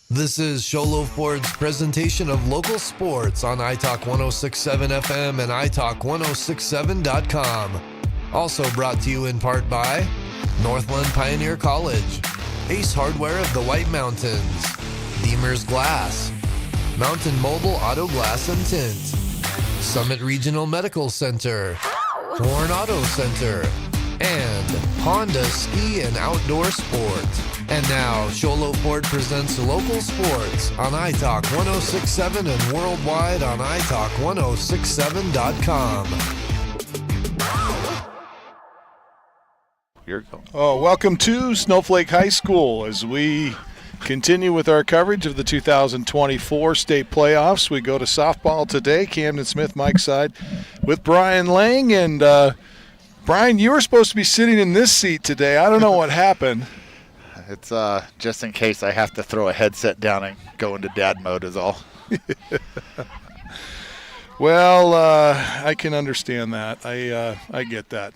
This is Sholo Ford's presentation of local sports on iTalk 106.7 FM and iTalk1067.com. Also brought to you in part by Northland Pioneer College, Ace Hardware of the White Mountains, Deemer's Glass, Mountain Mobile Auto Glass and Tint, Summit Regional Medical Center, Horn Auto Center, and Honda Ski and Outdoor Sport. And now, Sholo Ford presents local sports on iTalk 106.7 and worldwide on iTalk1067.com. Here we go. Oh, welcome to Snowflake High School as we continue with our coverage of the 2024 state playoffs. We go to softball today. Camden Smith, Mike's side, with Brian Lang. And Brian, you were supposed to be sitting in this seat today. I don't know what happened. It's just in case I have to throw a headset down and go into dad mode is all. Well, I can understand that. I get that.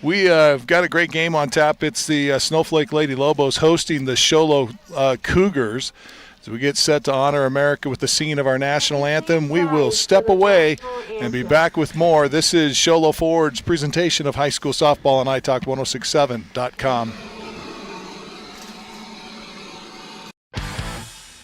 We have got a great game on tap. It's the Snowflake Lady Lobos hosting the Sholo Cougars. As we get set to honor America with the singing of our national anthem, we will step away and be back with more. This is Sholo Ford's presentation of high school softball on iTalk1067.com.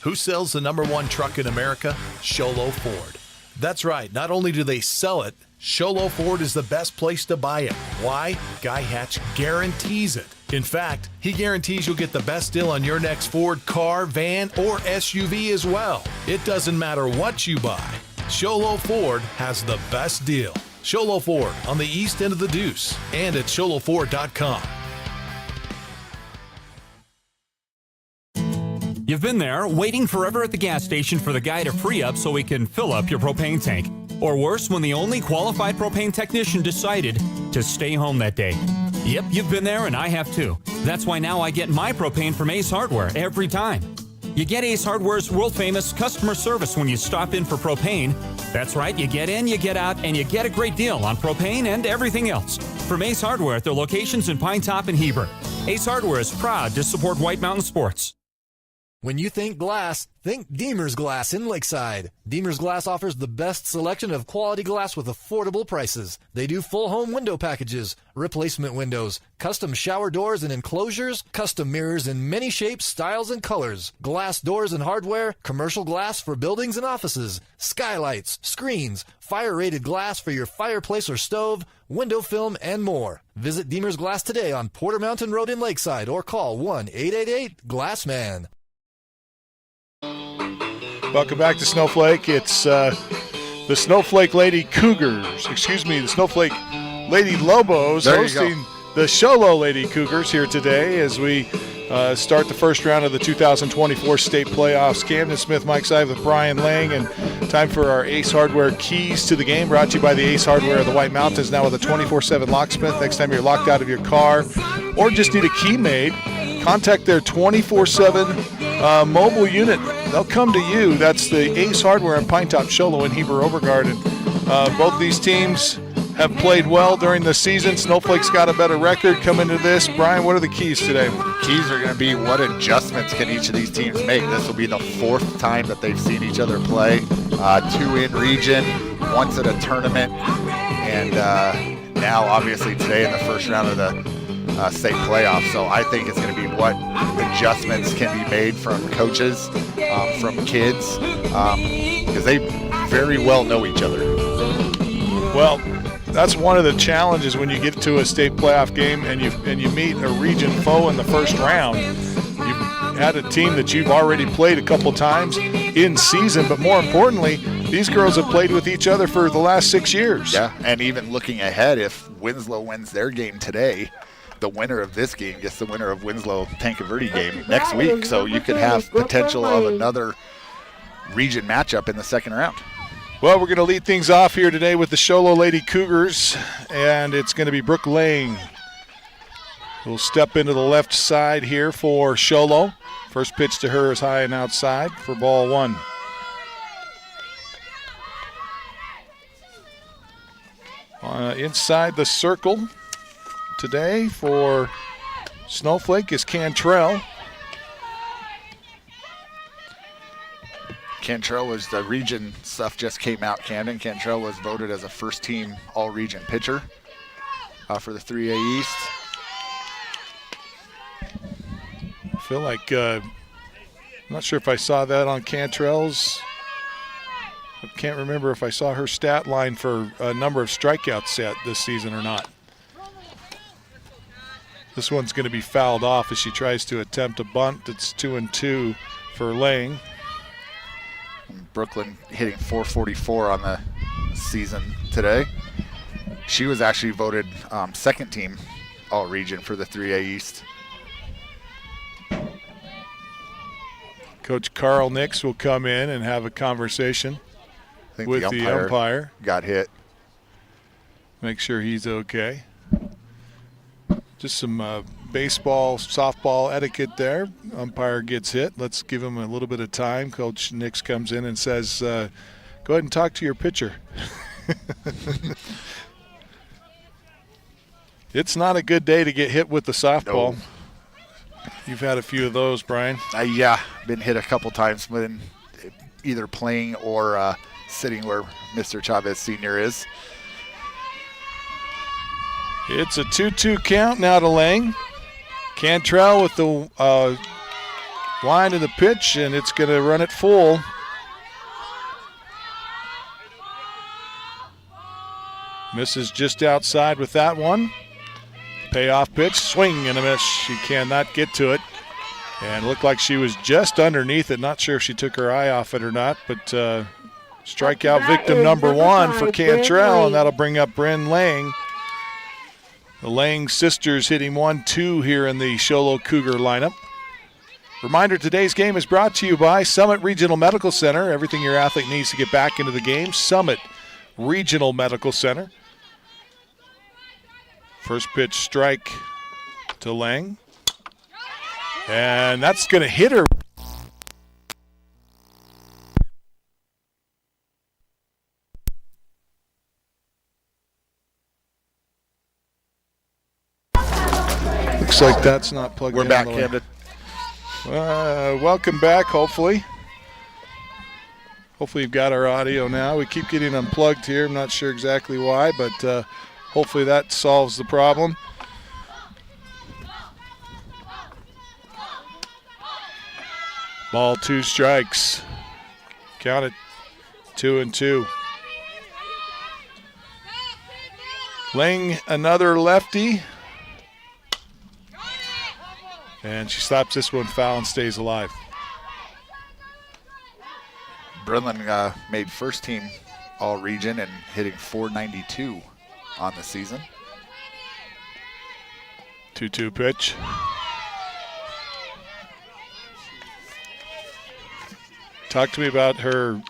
Who sells the #1 truck in America? Sholo Ford. That's right. Not only do they sell it, Sholo Ford is the best place to buy it. Why? Guy Hatch guarantees it. In fact, he guarantees you'll get the best deal on your next Ford car, van, or SUV as well. It doesn't matter what you buy. Sholo Ford has the best deal. Sholo Ford on the east end of the Deuce and at sholoford.com. You've been there, waiting forever at the gas station for the guy to free up so he can fill up your propane tank. Or worse, when the only qualified propane technician decided to stay home that day. Yep, you've been there and I have too. That's why now I get my propane from Ace Hardware every time. You get Ace Hardware's world-famous customer service when you stop in for propane. That's right, you get in, you get out, and you get a great deal on propane and everything else. From Ace Hardware at their locations in Pine Top and Heber. Ace Hardware is proud to support White Mountain Sports. When you think glass, think Deemer's Glass in Lakeside. Deemer's Glass offers the best selection of quality glass with affordable prices. They do full home window packages, replacement windows, custom shower doors and enclosures, custom mirrors in many shapes, styles, and colors, glass doors and hardware, commercial glass for buildings and offices, skylights, screens, fire-rated glass for your fireplace or stove, window film, and more. Visit Deemer's Glass today on Porter Mountain Road in Lakeside or call 1-888-GLASSMAN. Welcome back to Snowflake. It's the Snowflake Lady Cougars. The Snowflake Lady Lobos hosting the Sholo Lady Cougars here today as we start the first round of the 2024 state playoffs. Camden Smith, Mike Side with Brian Lang, and time for our Ace Hardware keys to the game, brought to you by the Ace Hardware of the White Mountains, now with a 24/7 locksmith. Next time you're locked out of your car or just need a key made, contact their 24/7 mobile unit. They'll come to you. That's the Ace Hardware in Pine Top, Sholo, and Heber Overgarden. Both these teams have played well during the season. Snowflake's got a better record coming to this. Brian, what are the keys today? Keys are going to be what adjustments can each of these teams make. This will be the 4th time that they've seen each other play. 2 in region, once at a tournament, and now obviously today in the first round of the state playoffs. So I think it's going to be what adjustments can be made from coaches, from kids, because they very well know each other. Well, that's one of the challenges when you get to a state playoff game and you meet a region foe in the first round. You've had a team that you've already played a couple times in season, but more importantly, these girls have played with each other for the last 6 years. Yeah, and even looking ahead, if Winslow wins their game today, the winner of this game gets the winner of Winslow-Tankerville game next week. So you could have potential of another region matchup in the second round. Well, we're going to lead things off here today with the Sholo Lady Cougars, and it's going to be Brooke Lang who'll step into the left side here for Sholo. First pitch to her is high and outside for ball 1. Inside the circle today for Snowflake is Cantrell. Cantrell was the region stuff just came out, Camden. Cantrell was voted as a first-team all-region pitcher for the 3A East. I feel like, I'm not sure if I saw that on Cantrell's. I can't remember if I saw her stat line for a number of strikeouts set this season or not. This one's going to be fouled off as she tries to attempt a bunt. It's 2-2 for Lang. Brooklyn hitting .444 on the season today. She was actually voted second team all-region for the 3A East. Coach Carl Nix will come in and have a conversation with the umpire. Got hit. Make sure he's okay. Just some baseball, softball etiquette there. Umpire gets hit. Let's give him a little bit of time. Coach Nix comes in and says, go ahead and talk to your pitcher. It's not a good day to get hit with the softball. No. You've had a few of those, Brian. Yeah, been hit a couple times when either playing or sitting where Mr. Chavez Sr. is. It's a 2-2 count now to Lang. Cantrell with the line of the pitch, and it's going to run it full. Misses just outside with that one. Payoff pitch, swing and a miss. She cannot get to it. And it looked like she was just underneath it. Not sure if she took her eye off it or not, but strikeout victim number one for Cantrell, and that'll bring up Bryn Lang. The Lang sisters hitting 1-2 here in the Sholo Cougar lineup. Reminder, today's game is brought to you by Summit Regional Medical Center. Everything your athlete needs to get back into the game. Summit Regional Medical Center. First pitch strike to Lang. And that's going to hit her. Looks like that's not plugged in. We're back, Camden. Welcome back, hopefully. Hopefully you've got our audio now. We keep getting unplugged here. I'm not sure exactly why, but hopefully that solves the problem. Ball, 2 strikes. Count it, 2-2. Lang, another lefty. And she stops this one foul and stays alive. Brennan made first team all-region and hitting .492 on the season. 2-2 pitch. Talk to me about her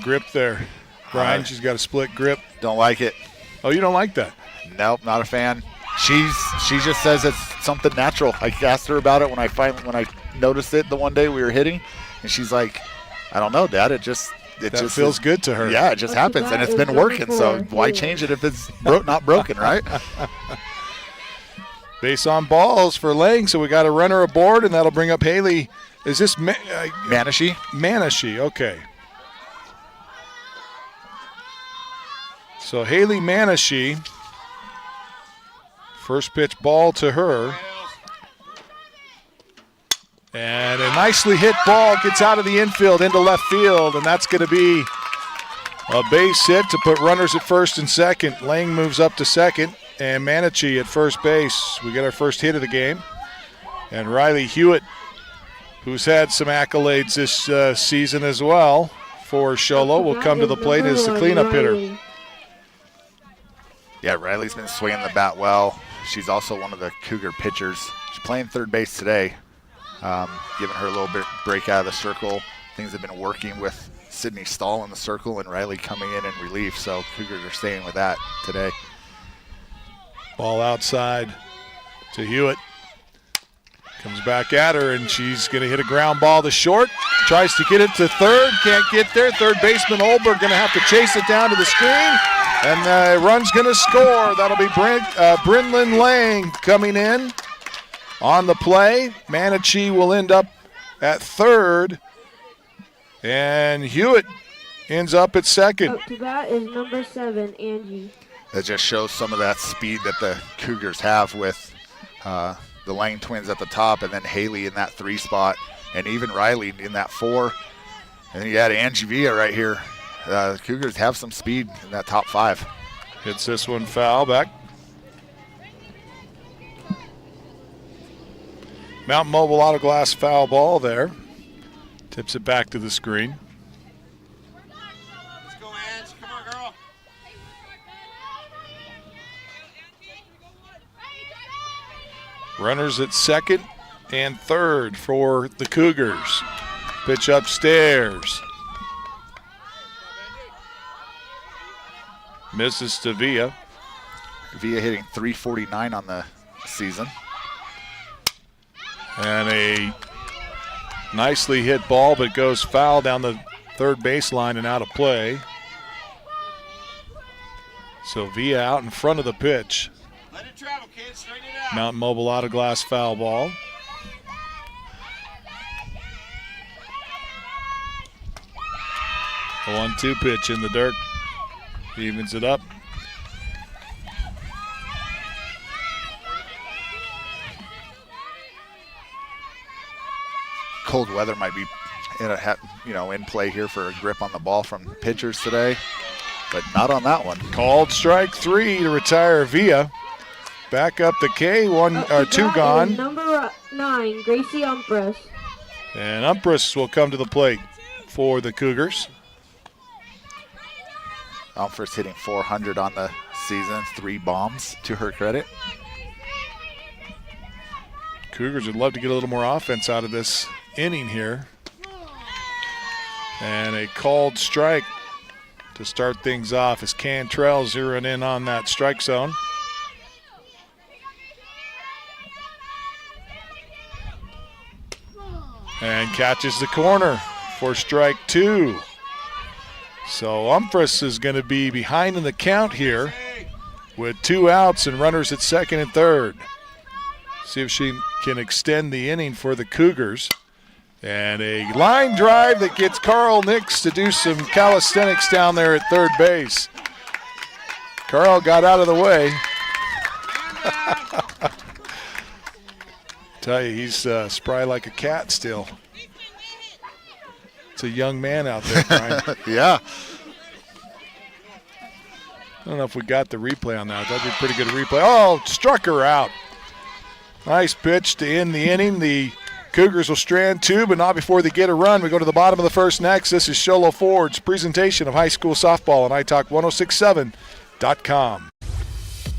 grip there, Brian. She's got a split grip. Don't like it. Oh, you don't like that? Nope, not a fan. She just says it's something natural. I asked her about it when I noticed it the one day we were hitting, and she's like, I don't know, Dad. It just feels good to her. Yeah, it just happens, and it's been working. So why change it if it's not broken, right? Base on balls for Lang, so we got a runner aboard, and that'll bring up Haley. Is this Manishi? Manishi, okay. So Haley Manishi. First pitch ball to her. And a nicely hit ball gets out of the infield into left field, and that's going to be a base hit to put runners at first and second. Lang moves up to second, and Manichi at first base. We get our first hit of the game. And Riley Hewitt, who's had some accolades this season as well for Sholo, will come to the plate as the cleanup hitter. Yeah, Riley's been swinging the bat well. She's also one of the Cougar pitchers. She's playing third base today, giving her a little bit break out of the circle. Things have been working with Sydney Stahl in the circle and Riley coming in relief, so Cougars are staying with that today. Ball outside to Hewitt. Comes back at her, and she's going to hit a ground ball to short. Tries to get it to third, can't get there. Third baseman Olberg going to have to chase it down to the screen. And the run's going to score. That'll be Brynlyn Lang coming in on the play. Manichi will end up at third. And Hewitt ends up at second. Up to bat is number 7, Angie. That just shows some of that speed that the Cougars have with the Lang twins at the top, and then Haley in that 3 spot, and even Riley in that 4. And then you had Angie Villa right here. The Cougars have some speed in that top 5. Hits this one foul back. Mountain Mobile Auto Glass foul ball there. Tips it back to the screen. Let's go, Ange. Come on, girl. Runners at second and third for the Cougars. Pitch upstairs. Misses to Villa. Villa hitting .349 on the season. And a nicely hit ball, but goes foul down the third baseline and out of play. So Villa out in front of the pitch. Let it travel, kids. Straighten it out. Mountain Mobile Auto Glass foul ball. A 1-2 pitch in the dirt. Evens it up. Cold weather might be in play here for a grip on the ball from pitchers today, but not on that one. Called strike 3 to retire Villa. Back up the K, 2 gone. Number 9, Gracie Umpress. And Umpress will come to the plate for the Cougars. Umpress hitting .400 on the season, 3 bombs to her credit. Cougars would love to get a little more offense out of this inning here. And a called strike to start things off as Cantrell zeroing in on that strike zone. And catches the corner for strike 2. So Umpress is going to be behind in the count here with 2 outs and runners at second and third. See if she can extend the inning for the Cougars. And a line drive that gets Carl Nix to do some calisthenics down there at third base. Carl got out of the way. Tell you, he's spry like a cat still. It's a young man out there, Brian. Yeah. I don't know if we got the replay on that. That'd be a pretty good replay. Oh, struck her out. Nice pitch to end the inning. The Cougars will strand 2, but not before they get a run. We go to the bottom of the first next. This is Sholo Ford's presentation of high school softball on iTalk1067.com.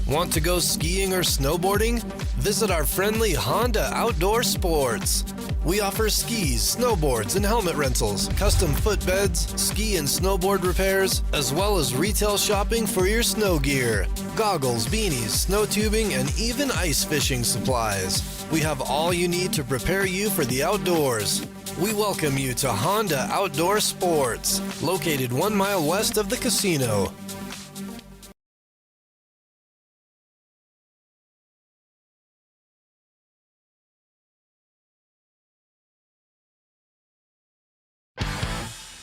Want to go skiing or snowboarding? Visit our friendly Honda Outdoor Sports. We offer skis, snowboards, and helmet rentals, custom footbeds, ski and snowboard repairs, as well as retail shopping for your snow gear, goggles, beanies, snow tubing, and even ice fishing supplies. We have all you need to prepare you for the outdoors. We welcome you to Honda Outdoor Sports, located 1 mile west of the casino.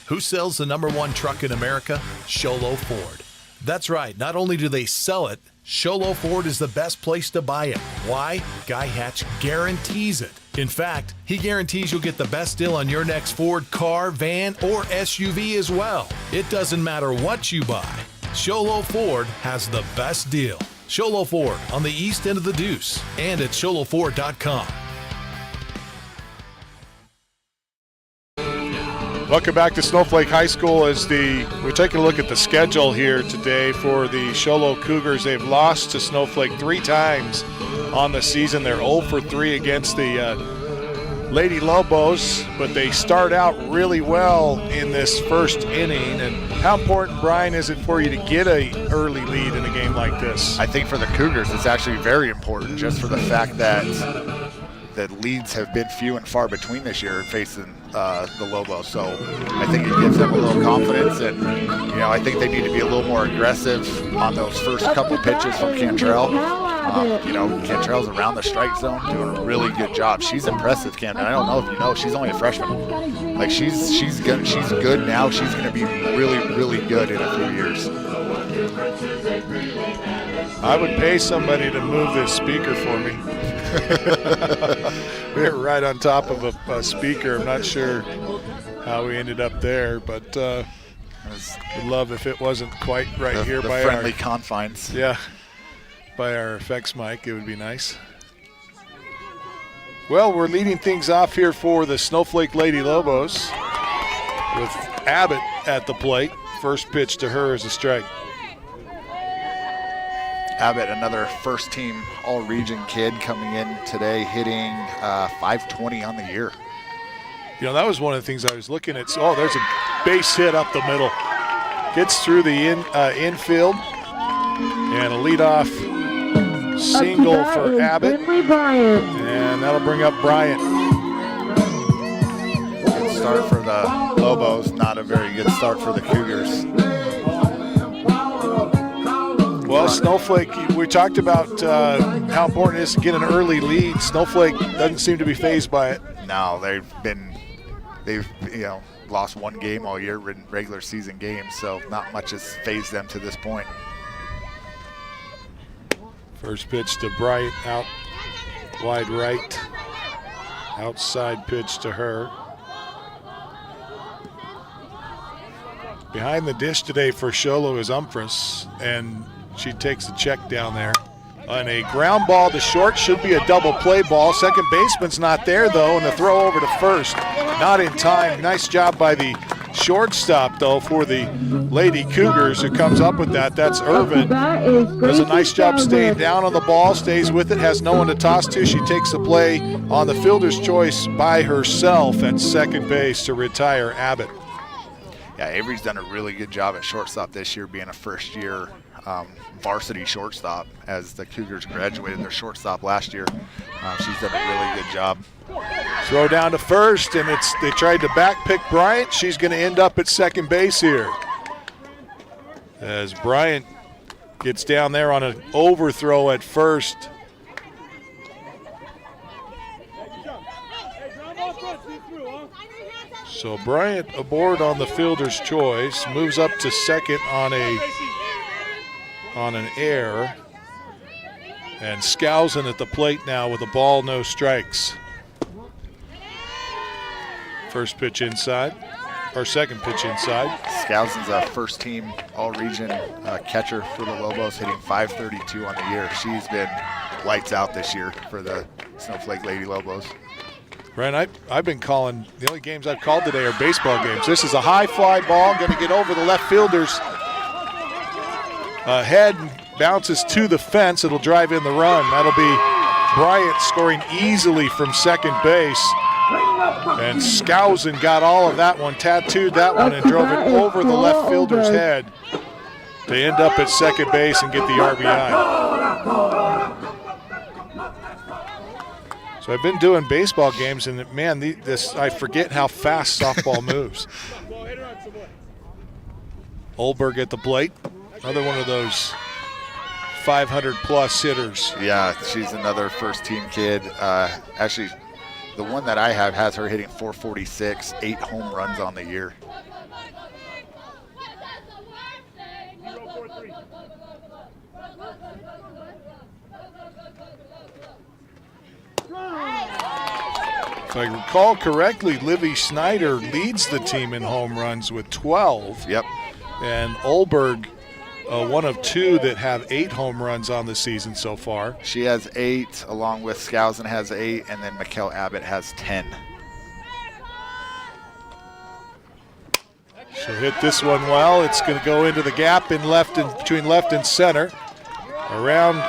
Who sells the #1 truck in America? Sholo Ford. That's right. Not only do they sell it, Sholo Ford is the best place to buy it. Why? Guy Hatch guarantees it. In fact, he guarantees you'll get the best deal on your next Ford car, van, or SUV as well. It doesn't matter what you buy. Sholo Ford has the best deal. Sholo Ford on the east end of the Deuce and at sholoford.com. Welcome back to Snowflake High School. We're taking a look at the schedule here today for the Sholo Cougars. They've lost to Snowflake 3 times on the season. They're 0 for 3 against the Lady Lobos, but they start out really well in this first inning. And how important, Brian, is it for you to get an early lead in a game like this? I think for the Cougars, it's actually very important just for the fact that leads have been few and far between this year facing the Lobos. So I think it gives them a little confidence, and I think they need to be a little more aggressive on those first couple pitches from Cantrell. Cantrell's around the strike zone doing a really good job. She's impressive, Camden. I don't know if you know, she's only a freshman. Like she's good now. She's going to be really, really good in a few years. I would pay somebody to move this speaker for me. We're right on top of a speaker. I'm not sure how we ended up there, but would love if it wasn't quite right here by the friendly confines. Yeah, by our effects mic. It would be nice. Well, we're leading things off here for the Snowflake Lady Lobos with Abbott at the plate. First pitch to her is a strike. Abbott, another first-team all-region kid coming in today, hitting .520 on the year. That was one of the things I was looking at. Oh, there's a base hit up the middle. Gets through the infield. And a leadoff single for Abbott. And that'll bring up Bryant. Good start for the Lobos, not a very good start for the Cougars. Well, Snowflake, we talked about how important it is to get an early lead. Snowflake doesn't seem to be fazed by it. No, they've lost one game all year in regular season games, so not much has fazed them to this point. First pitch to Bryant, out wide right. Outside pitch to her. Behind the dish today for Sholo is Umphris, and she takes the check down there. On a ground ball to short, should be a double play ball. Second baseman's not there, though, and the throw over to first. Not in time. Nice job by the shortstop, though, for the Lady Cougars who comes up with that. That's Irvin. Does a nice job staying down on the ball, stays with it, has no one to toss to. She takes the play on the fielder's choice by herself at second base to retire Abbott. Yeah, Avery's done a really good job at shortstop this year, being a first-year varsity shortstop as the Cougars graduated their shortstop last year. She's done a really good job. Throw down to first, and they tried to back pick Bryant. She's going to end up at second base here. As Bryant gets down there on an overthrow at first. So Bryant aboard on the fielder's choice, moves up to second on an error, and Skousen at the plate now with a ball, no strikes. First pitch inside, or second pitch inside. Skousen's a first-team all-region catcher for the Lobos, hitting .532 on the year. She's been lights out this year for the Snowflake Lady Lobos. Ryan, I've been calling, the only games I've called today are baseball games. This is a high fly ball, going to get over the left fielder's head and bounces to the fence. It'll drive in the run. That'll be Bryant scoring easily from second base. And Skousen got all of that one, tattooed that one, and drove it over the left fielder's head to end up at second base and get the RBI. So I've been doing baseball games, and man, I forget how fast softball moves. Olberg at the plate, another one of those 500-plus hitters. Yeah, she's another first-team kid. Actually, the one that I have has her hitting .446, 8 home runs on the year. If I recall correctly, Livy Snyder leads the team in home runs with 12. Yep. And Olberg, one of two that have 8 home runs on the season so far. She has 8, along with Skousen has 8, and then Mikkel Abbott has 10. She'll hit this one well. It's going to go into the gap in between left and center. Around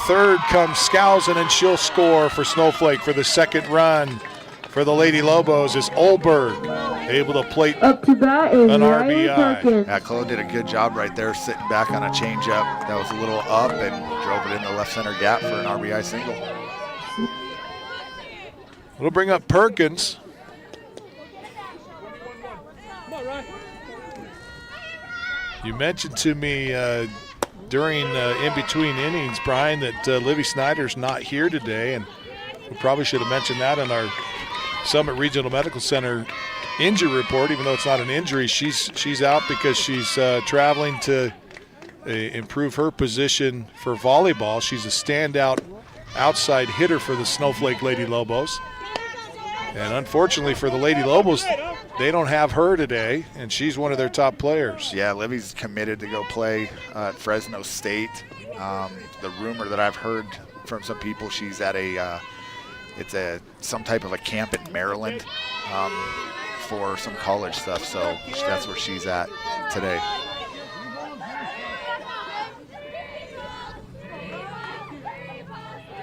third comes Skousen, and she'll score for Snowflake for the second run for the Lady Lobos is Olberg, able to plate Up to bat is an Ryan RBI. Perkins. Yeah, Chloe did a good job right there, sitting back on a changeup that was a little up and drove it in the left center gap for an RBI single. We'll bring up Perkins. You mentioned to me during in between innings, Brian, that Livy Snyder's not here today, and we probably should have mentioned that in our Summit Regional Medical Center injury report. Even though it's not an injury, she's out because she's traveling to improve her position for volleyball. She's a standout outside hitter for the Snowflake Lady Lobos. And unfortunately for the Lady Lobos, they don't have her today, and she's one of their top players. Yeah, Livy's committed to go play at Fresno State. The rumor that I've heard from some people, she's at some type of a camp in Maryland for some college stuff, so that's where she's at today.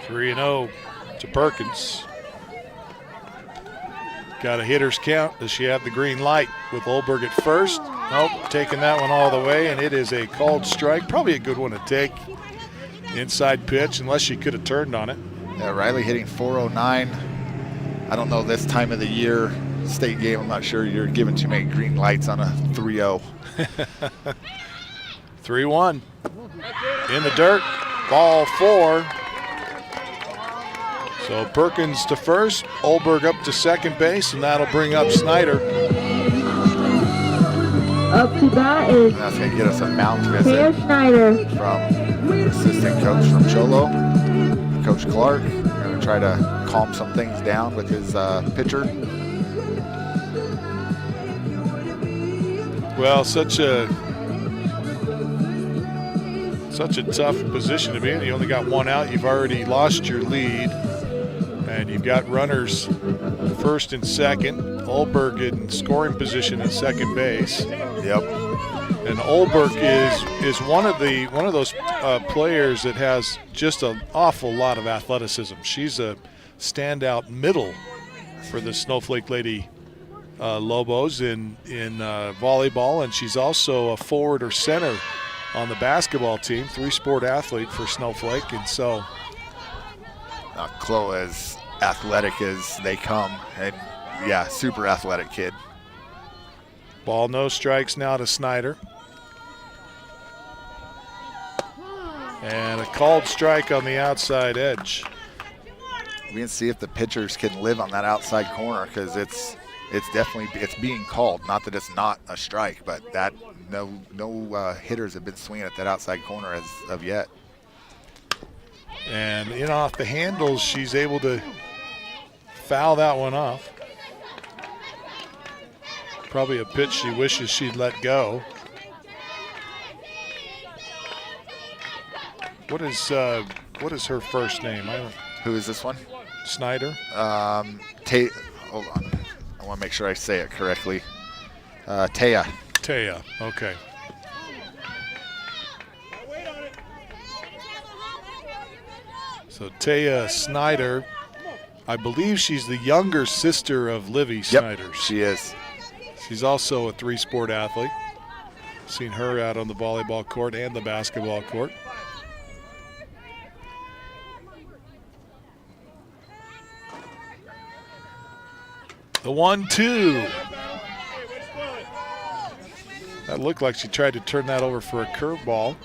Three 3-0 to Perkins. Got a hitter's count. Does she have the green light with Olberg at first? Nope, taking that one all the way, and it is a called strike. Probably a good one to take. Inside pitch, unless she could have turned on it. Yeah, Riley hitting 409. I don't know this time of the year, state game, I'm not sure you're giving too many green lights on a 3-0. 3-1. In the dirt, ball 4. So Perkins to first, Olberg up to second base, and that'll bring up Snyder. Up to bat is That's going to get us a mound visit Taya Snyder. from assistant coach from Cholo, Coach Clark. Going to try to calm some things down with his pitcher. Well, such a tough position to be in. You only got one out. You've already lost your lead. And you've got runners first and second. Olberg in scoring position at second base. Yep. And Olberg is one of those players that has just an awful lot of athleticism. She's a standout middle for the Snowflake Lady Lobos in volleyball, and she's also a forward or center on the basketball team. 3-sport athlete for Snowflake, and so Chloe is athletic as they come, and yeah, super athletic kid. Ball, no strikes now to Snyder. And a called strike on the outside edge. We can see if the pitchers can live on that outside corner, because it's being called. Not that it's not a strike, but that no hitters have been swinging at that outside corner as of yet. And in off the handles, she's able to foul that one off. Probably a pitch she wishes she'd let go. What is her first name? Who is this one? Snyder. Hold on. I want to make sure I say it correctly. Taya. Taya. Okay. So Taya Snyder, I believe she's the younger sister of Livy Snyder. Yep, she is. She's also a 3-sport athlete. Seen her out on the volleyball court and the basketball court. The 1-2. That looked like she tried to turn that over for a curveball.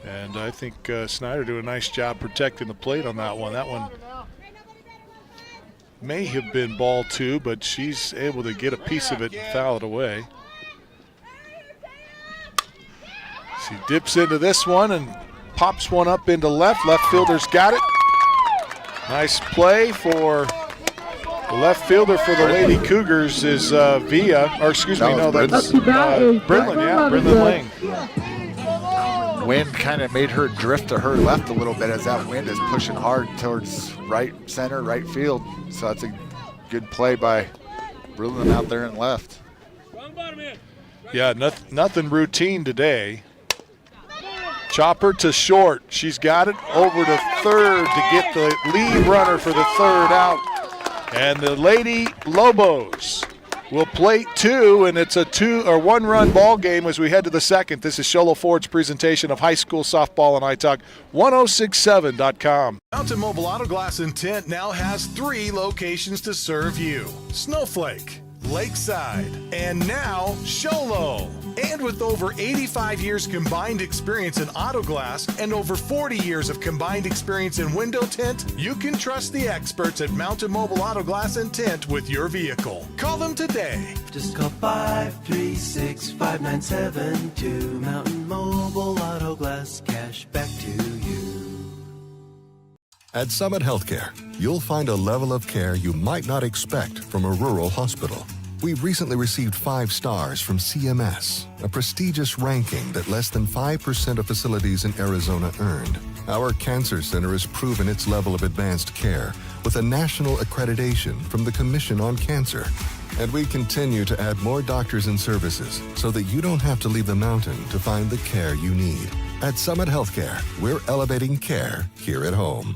And I think Snyder did a nice job protecting the plate on that one. That one may have been ball 2, but she's able to get a piece of it and foul it away. She dips into this one and pops one up into left. Left fielder's got it. Nice play for the left fielder for the Lady Cougars is that's Brinlin, yeah, Brinlin Lang. Wind kind of made her drift to her left a little bit, as that wind is pushing hard towards right center, right field. So that's a good play by Brinlin out there in left. Yeah, nothing routine today. Chopper to short. She's got it over to third to get the lead runner for the third out. And the Lady Lobos will plate 2, and it's a 1-run ball game as we head to the second. This is Sholo Ford's presentation of high school softball on iTalk 1067.com. Mountain Mobile Auto Glass and Tint now has 3 locations to serve you. Snowflake, Lakeside, and now Sholo. And with over 85 years combined experience in auto glass and over 40 years of combined experience in window tint, you can trust the experts at Mountain Mobile Auto Glass and Tint with your vehicle. Call them today. Just call 536-5972. Mountain Mobile Auto Glass, cash back to you. At Summit Healthcare, you'll find a level of care you might not expect from a rural hospital. We've recently received 5 stars from CMS, a prestigious ranking that less than 5% of facilities in Arizona earned. Our cancer center has proven its level of advanced care with a national accreditation from the Commission on Cancer. And we continue to add more doctors and services so that you don't have to leave the mountain to find the care you need. At Summit Healthcare, we're elevating care here at home.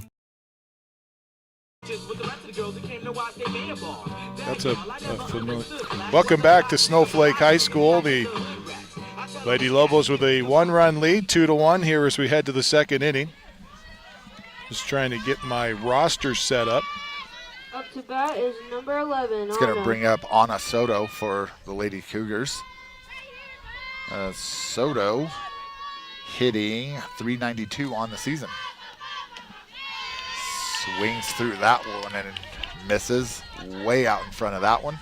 That's a familiar. Welcome back to Snowflake High School. The Lady Lobos with a 1-run lead, 2-1 here as we head to the second inning. Just trying to get my roster set up. Up to bat is number 11. It's going to bring up Anna Soto for the Lady Cougars. Soto hitting .392 on the season. Swings through that one and misses way out in front of that one.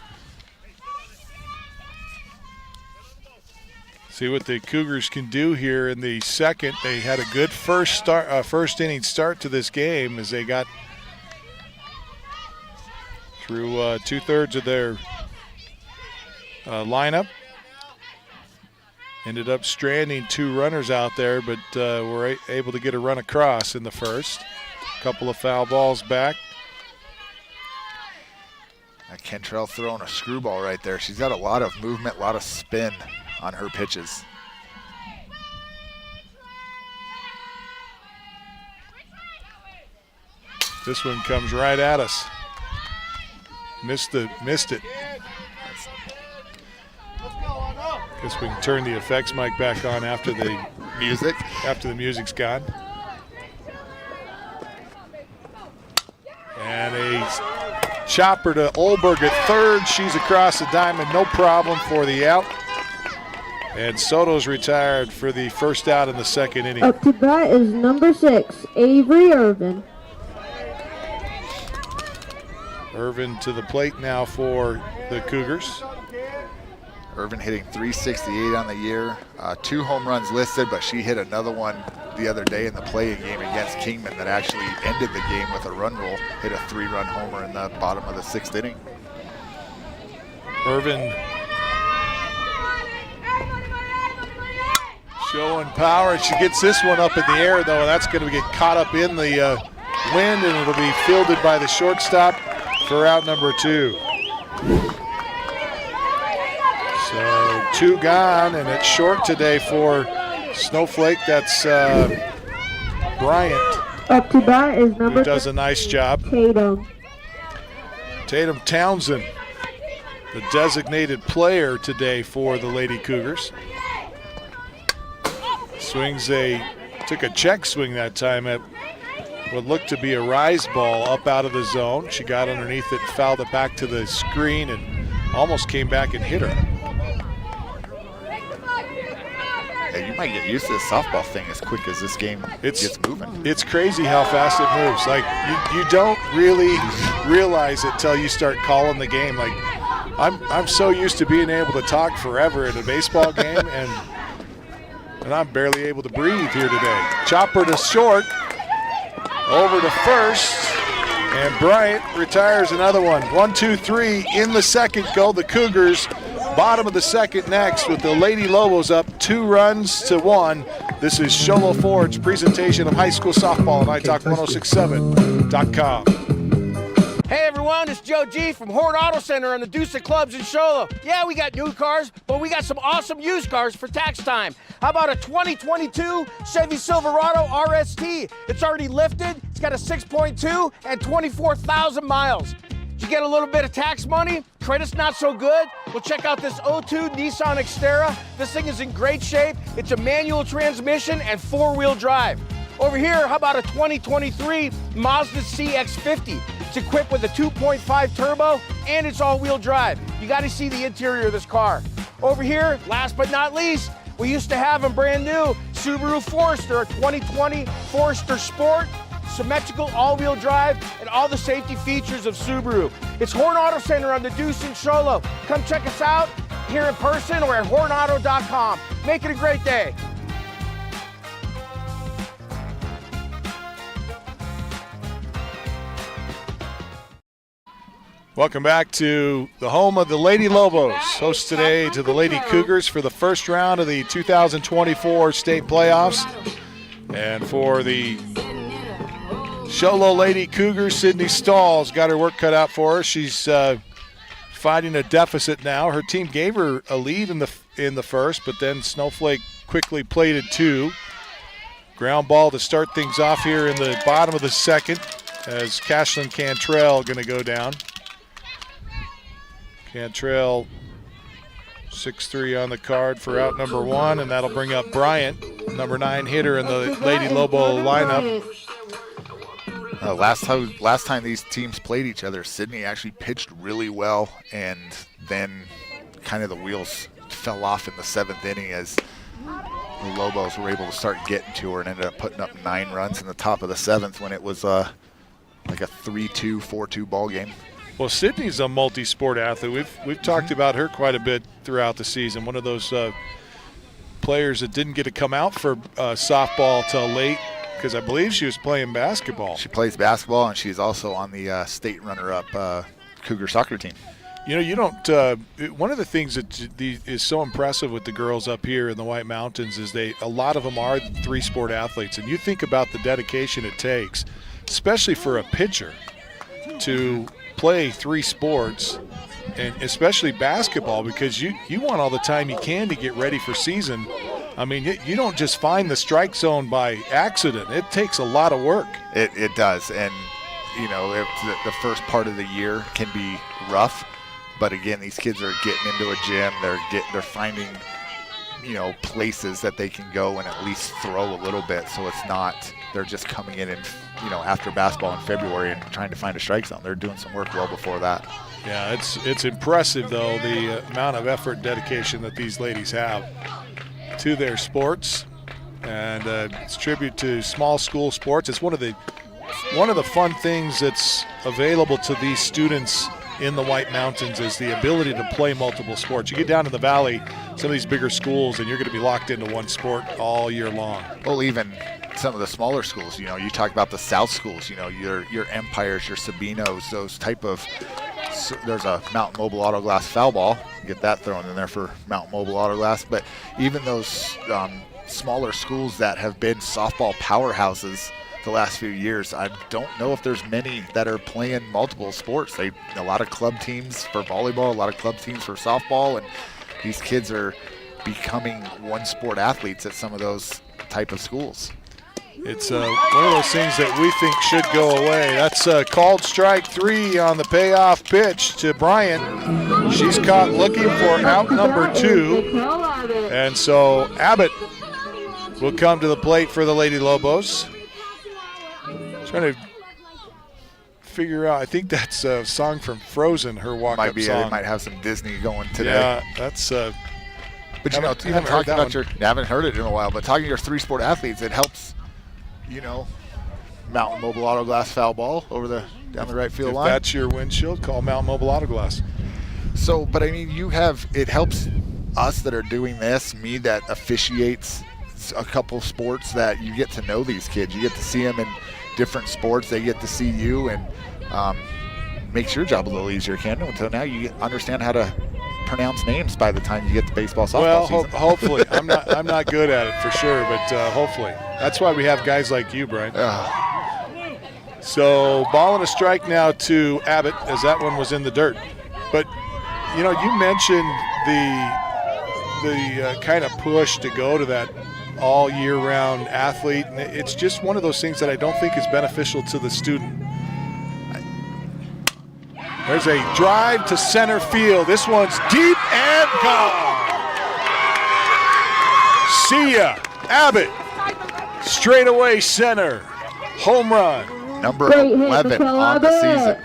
See what the Cougars can do here in the second. They had a good first inning start to this game as they got through 2/3 of their lineup. Ended up stranding 2 runners out there, but were able to get a run across in the first. Couple of foul balls back. Kentrell throwing a screwball right there. She's got a lot of movement, a lot of spin on her pitches. This one comes right at us. Missed it. Guess we can turn the effects mic back on after the music. After the music's gone. And a chopper to Olberg at third. She's across the diamond, no problem for the out. And Soto's retired for the first out in the second inning. Up to bat is number 6, Avery Irvin. Irvin to the plate now for the Cougars. Irvin hitting .368 on the year. 2 home runs listed, but she hit another one the other day in the play-in game against Kingman that actually ended the game with a run roll. Hit a 3-run homer in the bottom of the 6th inning. Irvin showing power. She gets this one up in the air, though. That's going to get caught up in the wind, and it'll be fielded by the shortstop for out number 2. So 2 gone, and it's short today for Snowflake. That's Bryant. Up to bat is number who does a nice job. Tatum Townsend, the designated player today for the Lady Cougars. Took a check swing that time at what looked to be a rise ball up out of the zone. She got underneath it, fouled it back to the screen, and almost came back and hit her. Yeah, you might get used to the softball thing as quick as this game gets moving. It's crazy how fast it moves. Like you don't really realize it till you start calling the game. Like I'm so used to being able to talk forever in a baseball game, and I'm barely able to breathe here today. Chopper to short, over to first, and Bryant retires another one. 1, 2, 3 in the second go. The Cougars, bottom of the second next, with the Lady Lobos up 2-1. This is Sholo Ford's presentation of high school softball on iTalk1067.com. Hey everyone, it's Joe G from Horn Auto Center and the Deuce of Clubs in Sholo. Yeah, we got new cars, but we got some awesome used cars for tax time. How about a 2022 Chevy Silverado RST? It's already lifted, it's got a 6.2 and 24,000 miles. Did you get a little bit of tax money? Credit's not so good? Well, check out this 02 Nissan Xterra. This thing is in great shape. It's a manual transmission and 4-wheel drive. Over here, how about a 2023 Mazda CX-50? It's equipped with a 2.5 turbo and it's all-wheel drive. You got to see the interior of this car. Over here, last but not least, we used to have them brand new, Subaru Forester, a 2020 Forester Sport, symmetrical all-wheel drive, and all the safety features of Subaru. It's Horn Auto Center on the Deuce in Show Low. Come check us out here in person or at hornauto.com. Make it a great day. Welcome back to the home of the Lady Lobos. Host today to the Lady Cougars for the first round of the 2024 state playoffs. And for the Show Low Lady Cougars, Sydney Stahl's got her work cut out for her. She's fighting a deficit now. Her team gave her a lead in the first, but then Snowflake quickly plated two. Ground ball to start things off here in the bottom of the second as Cashlyn Cantrell going to go down. Cantrell, 6'3" on the card for out number one, and that'll bring up Bryant, number 9 hitter in the Lady Lobo lineup. Last time these teams played each other, Sydney actually pitched really well, and then kind of the wheels fell off in the 7th inning as the Lobos were able to start getting to her and ended up putting up 9 runs in the top of the 7th when it was like a 3-2, 4-2 ball game. Well, Sydney's a multi-sport athlete. We've talked about her quite a bit throughout the season. One of those players that didn't get to come out for softball till late because I believe she was playing basketball. She plays basketball, and she's also on the state runner-up Cougar soccer team. You know, you don't one of the things that is so impressive with the girls up here in the White Mountains is a lot of them are 3-sport athletes, and you think about the dedication it takes, especially for a pitcher, to play 3 sports, and especially basketball, because you want all the time you can to get ready for season. I mean, you don't just find the strike zone by accident. It takes a lot of work. It does, and you know, the first part of the year can be rough, but again, these kids are getting into a gym. They're finding, you know, places that they can go and at least throw a little bit, so it's not they're just coming in and, you know, after basketball in February and trying to find a strike zone. They're doing some work well before that. Yeah, it's impressive, though, the amount of effort and dedication that these ladies have to their sports, and it's a tribute to small school sports. It's one of the fun things that's available to these students in the White Mountains is the ability to play multiple sports. You get down to the valley, some of these bigger schools, and you're going to be locked into one sport all year long. Well, even some of the smaller schools, you know, you talk about the South schools, you know, your Empires, your Sabinos, those type of, there's a Mountain Mobile Auto Glass foul ball, get that thrown in there for Mountain Mobile Auto Glass, but even those smaller schools that have been softball powerhouses the last few years, I don't know if there's many that are playing multiple sports. A lot of club teams for volleyball, a lot of club teams for softball, and these kids are becoming one-sport athletes at some of those type of schools. It's one of those things that we think should go away. That's called strike 3 on the payoff pitch to Bryant. She's caught looking for out number 2. And so Abbott will come to the plate for the Lady Lobos. Trying to figure out, I think that's a song from Frozen, her walk-up song. They might have some Disney going today. Yeah, that's but you know, even talking about I haven't heard it in a while, but talking to your 3-sport athletes, it helps, you know, Mountain Mobile Auto Glass foul ball down the right field line. If that's your windshield, call Mountain Mobile Auto Glass. So, but I mean, it helps us that are doing this, me that officiates a couple sports, that you get to know these kids. You get to see them in different sports. They get to see you, and makes your job a little easier, Kendall. Until now, you understand how to pronounce names by the time you get to baseball, softball season. Hopefully. I'm not good at it for sure, but hopefully. That's why we have guys like you, Brian. So ball and a strike now to Abbott, as that one was in the dirt. But, you know, you mentioned the kind of push to go to that all year round athlete, and it's just one of those things that I don't think is beneficial to the student. There's a drive to center field. This one's deep and gone. See ya. Abbott Straightaway center. Home run. Number Great hit, 11 Mikel on the Abbott. season.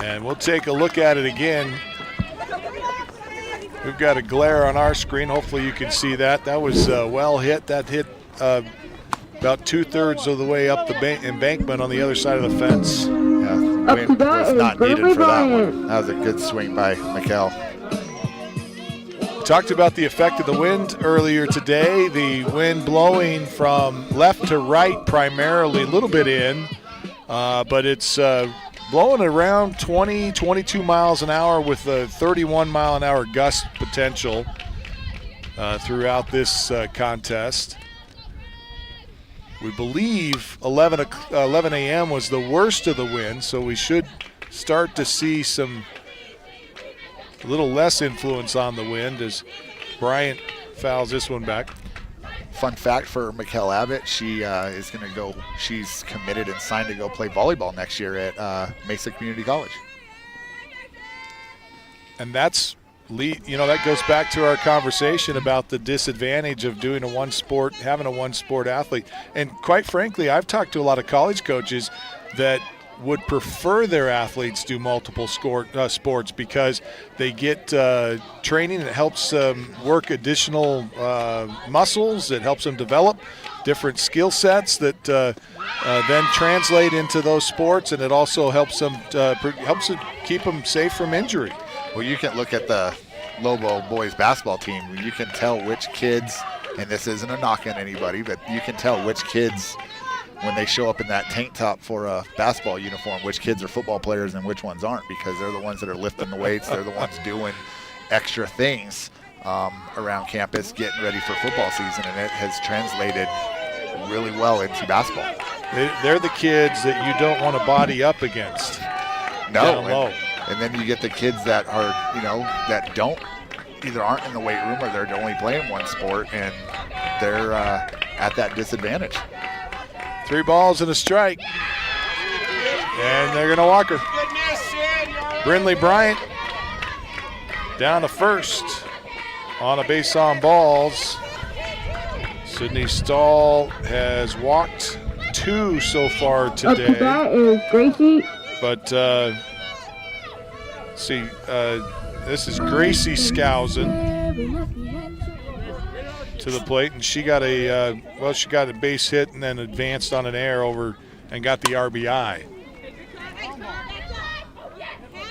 And we'll take a look at it again. We've got a glare on our screen. Hopefully you can see that. That was well hit. That hit about 2/3 of the way up the embankment on the other side of the fence. Yeah, wind was not needed for that one. That was a good swing by Mikel. Talked about the effect of the wind earlier today. The wind blowing from left to right primarily, a little bit in, but it's blowing around 20, 22 miles an hour with a 31-mile-an-hour gust potential throughout this contest. We believe 11 a.m. was the worst of the wind, so we should start to see a little less influence on the wind as Bryant fouls this one back. Fun fact for Mikel Abbott, she's committed and signed to go play volleyball next year at Mesa Community College. And that goes back to our conversation about the disadvantage of doing having a one-sport athlete. And quite frankly, I've talked to a lot of college coaches that would prefer their athletes do multiple sports because they get training. It helps them work additional muscles. It helps them develop different skill sets that then translate into those sports, and it also helps them keep them safe from injury. Well, you can look at the Lobo boys basketball team. You can tell which kids, and this isn't a knock on anybody, but you can tell which kids, when they show up in that tank top for a basketball uniform, which kids are football players and which ones aren't, because they're the ones that are lifting the weights. They're the ones doing extra things around campus, getting ready for football season, and it has translated really well into basketball. They're the kids that you don't want to body up against. No, and then you get the kids that are, that either aren't in the weight room or they're only playing one sport, and they're at that disadvantage. 3 balls and a strike. And they're going to walk her. Brindley Bryant down to first on a base on balls. Sydney Stahl has walked 2 so far today. Up to bat is Gracie. But this is Gracie Skousen to the plate, and she got a base hit and then advanced on an air over and got the RBI.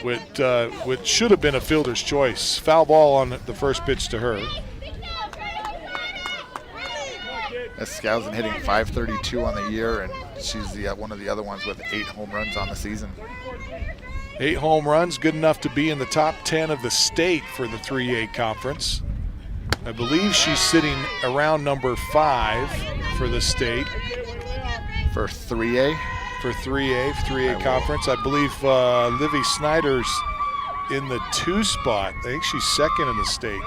Which should have been a fielder's choice. Foul ball on the first pitch to her. Skousen hitting .532 on the year, and she's one of the other ones with 8 home runs on the season. 8 home runs, good enough to be in the top 10 of the state for the 3A conference. I believe she's sitting around number 5 for the state. For 3A? For 3A conference. I believe Livy Snyder's in the 2 spot. I think she's second in the state.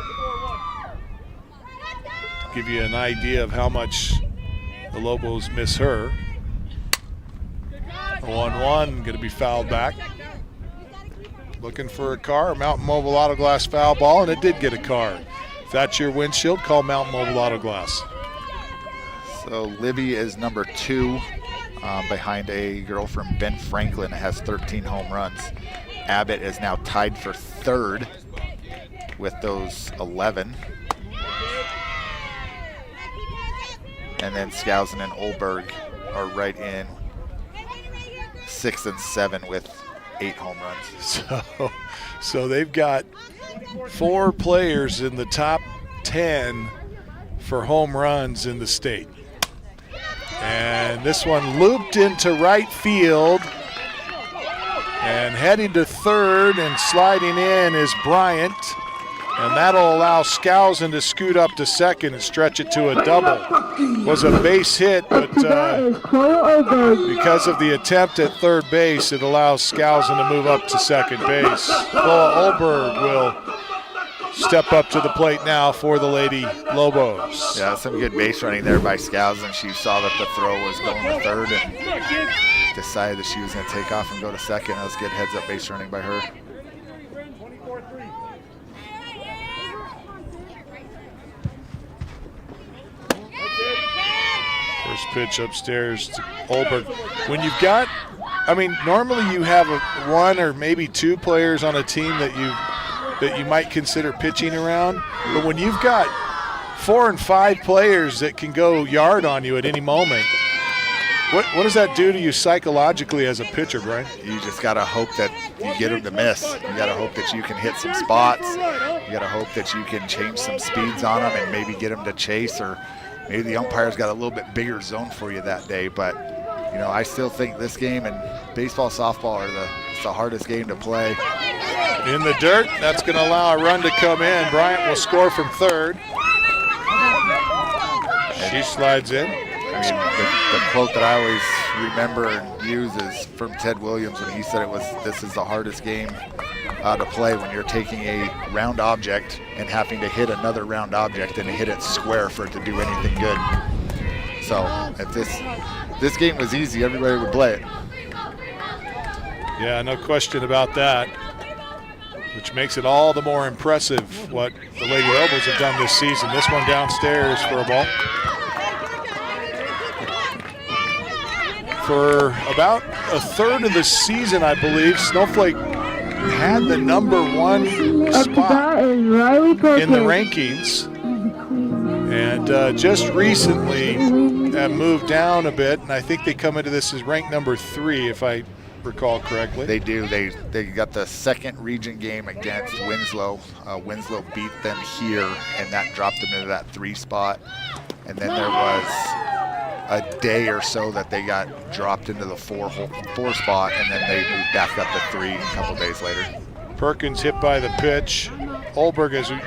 To give you an idea of how much the Lobos miss her. 1-1, going to be fouled back. Looking for a car, Mountain Mobile Auto Glass foul ball, and it did get a car. If that's your windshield, call Mountain Mobile Auto Glass. So Livy is number 2 behind a girl from Ben Franklin that has 13 home runs. Abbott is now tied for 3rd with those 11. And then Skousen and Olberg are right in 6th and 7 with 8 home runs. So they've got 4 players in the top 10 for home runs in the state. And this one looped into right field. And heading to 3rd and sliding in is Bryant. And that'll allow Skousen to scoot up to 2nd and stretch it to a double. Was a base hit, but because of the attempt at 3rd base, it allows Skousen to move up to 2nd base. Chloe Olberg will step up to the plate now for the Lady Lobos. Yeah, some good base running there by Skousen. She saw that the throw was going to 3rd and decided that she was going to take off and go to 2nd. That was good heads-up base running by her. pitch upstairs to Olberg. When you've got, normally you have one or maybe two players on a team that you might consider pitching around, but when you've got 4 and 5 players that can go yard on you at any moment, what does that do to you psychologically as a pitcher, Brian? You just got to hope that you get them to miss. You got to hope that you can hit some spots. You got to hope that you can change some speeds on them and maybe get them to chase, or maybe the umpire's got a little bit bigger zone for you that day. But, I still think this game and baseball, softball are the hardest game to play. In the dirt, that's going to allow a run to come in. Bryant will score from third. She slides in. The quote that I always remember and use is from Ted Williams when he said this is the hardest game to play, when you're taking a round object and having to hit another round object and hit it square for it to do anything good. So if this game was easy, everybody would play it. Yeah, no question about that, which makes it all the more impressive what the Lady Lobos have done this season. This one downstairs for a ball. For about a third of the season, I believe, Snowflake had the #1 spot in the rankings, and just recently have moved down a bit, and I think they come into this as ranked #3, if I recall correctly. They do. They got the second region game against Winslow. Winslow beat them here, and that dropped them into that 3 spot. And then there was a day or so that they got dropped into the 4 spot, and then they moved back up to 3 a couple days later. Perkins hit by the pitch. Olberg, as we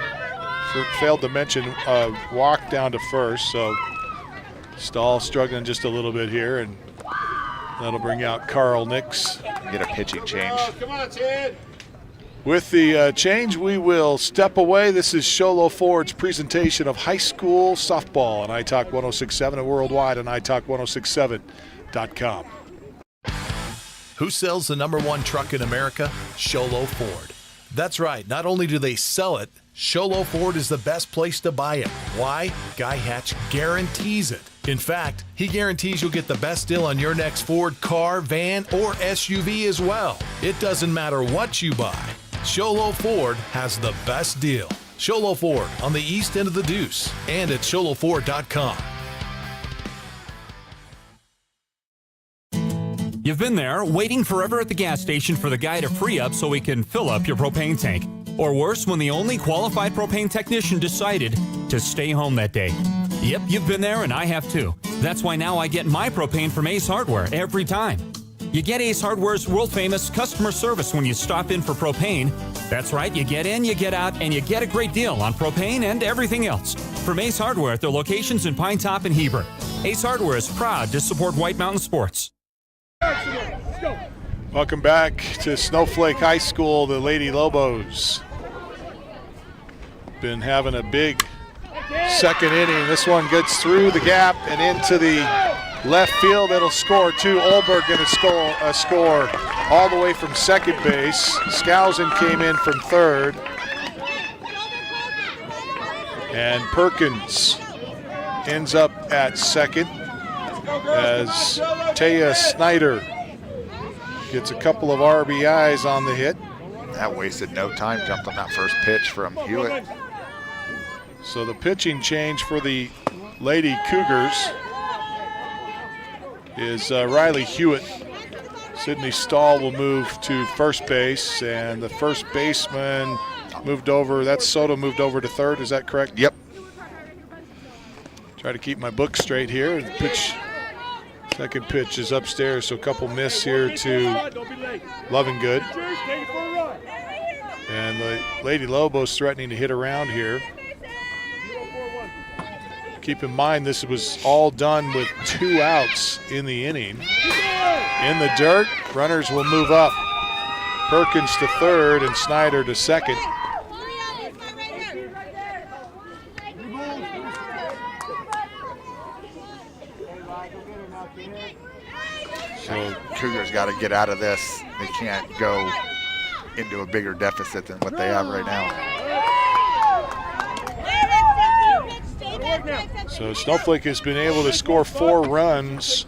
failed to mention, walked down to first, so Stahl struggling just a little bit here, and that'll bring out Carl Nix. Get a pitching change. Come on, Ted. With the change, we will step away. This is Sholo Ford's presentation of high school softball on iTalk 106.7 and worldwide on iTalk1067.com. Who sells the #1 truck in America? Sholo Ford. That's right. Not only do they sell it, Sholo Ford is the best place to buy it. Why? Guy Hatch guarantees it. In fact, he guarantees you'll get the best deal on your next Ford car, van, or SUV as well. It doesn't matter what you buy. Sholo Ford has the best deal. Sholo Ford on the east end of the Deuce and at sholoford.com. You've been there waiting forever at the gas station for the guy to free up so he can fill up your propane tank. Or worse, when the only qualified propane technician decided to stay home that day. Yep, you've been there and I have too. That's why now I get my propane from Ace Hardware every time. You get Ace Hardware's world-famous customer service when you stop in for propane. That's right, you get in, you get out, and you get a great deal on propane and everything else. From Ace Hardware at their locations in Pine Top and Heber. Ace Hardware is proud to support White Mountain Sports. Welcome back to Snowflake High School, the Lady Lobos. Been having a big second inning. This one gets through the gap and into the left field. It'll score too. Olberg going to score all the way from second base. Skousen came in from third. And Perkins ends up at second as Taya Snyder gets a couple of RBIs on the hit. That wasted no time, jumped on that first pitch from Hewitt. So the pitching change for the Lady Cougars is Riley Hewitt. Sydney Stahl will move to first base, and the first baseman moved over. That's Soto moved over to third. Is that correct? Yep. Try to keep my book straight here. The pitch, second pitch is upstairs, so a couple miss here to Lovingood. And the Lady Lobos threatening to hit around here. Keep in mind this was all done with 2 outs in the inning. In the dirt, runners will move up. Perkins to third and Snyder to second. So Cougars got to get out of this. They can't go into a bigger deficit than what they have right now. So Snowflake has been able to score 4 runs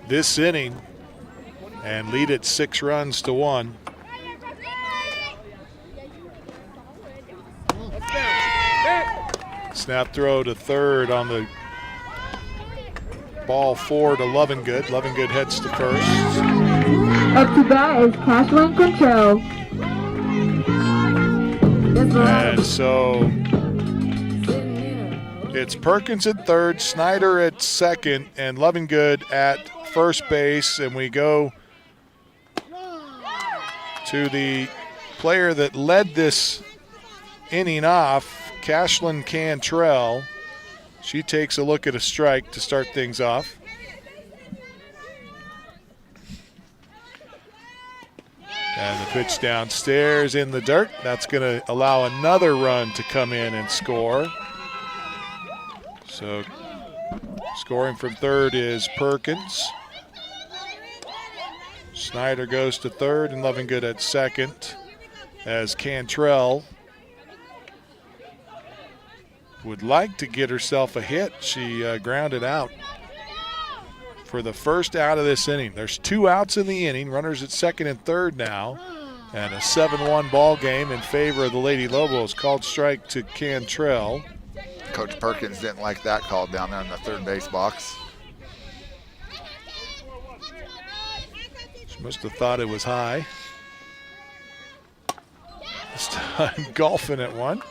this inning and lead it 6 runs to 1. Snap throw to third on the ball 4 to Lovingood. Lovingood heads to first. Up to bat is Cashman Control. And so it's Perkins at third, Snyder at second, and Lovingood at first base. And we go to the player that led this inning off, Cashlyn Cantrell. She takes a look at a strike to start things off. And the pitch downstairs in the dirt. That's going to allow another run to come in and score. So scoring from third is Perkins. Snyder goes to third and Lovingood at second as Cantrell would like to get herself a hit. She grounded out for the first out of this inning. There's 2 outs in the inning, runners at second and third now, and a 7-1 ball game in favor of the Lady Lobos. Called strike to Cantrell. Coach Perkins didn't like that call down there in the third base box. She must have thought it was high. This time golfing at one.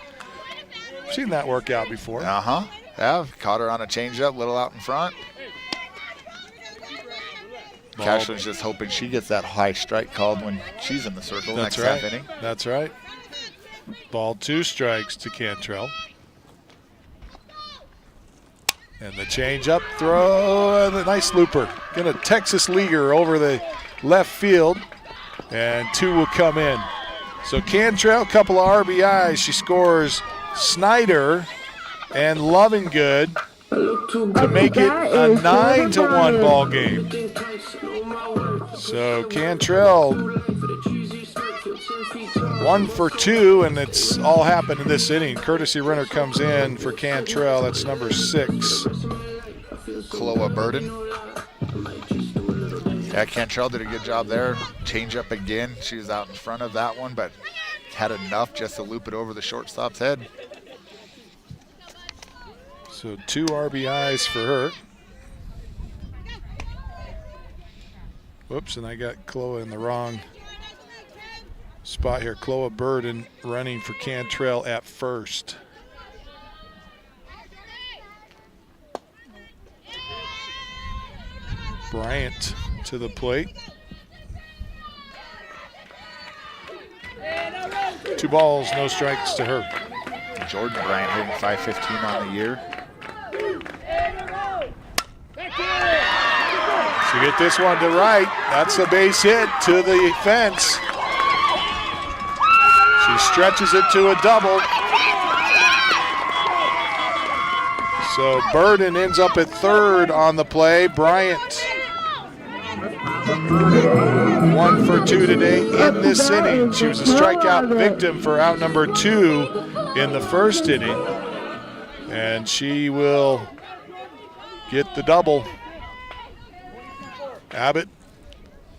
Seen that work out before. Uh-huh. Yeah, caught her on a changeup, little out in front. Cashlyn's just hoping she gets that high strike called when she's in the circle. That's next right. half inning. That's right. Ball 2 strikes to Cantrell. And the changeup throw, and a nice looper. Gonna Texas leaguer over the left field, and 2 will come in. So Cantrell, couple of RBIs. She scores Snyder and Lovingood to make it a 9-1 ball game. So Cantrell 1 for 2, and it's all happened in this inning. Courtesy runner comes in for Cantrell. That's number 6. Chloe Burden. Yeah, Cantrell did a good job there. Change up again. She was out in front of that one, but had enough just to loop it over the shortstop's head. So 2 RBIs for her. Whoops, and I got Chloe in the wrong spot here. Chloe Burden running for Cantrell at first. Bryant to the plate. 2 balls, no strikes to her. Jordan Bryant hitting .515 on the year. To get this one to right, that's a base hit to the fence. She stretches it to a double. So Burden ends up at third on the play. Bryant 1 for 2 today in this inning. She was a strikeout victim for out number 2 in the first inning. And she will get the double. Abbott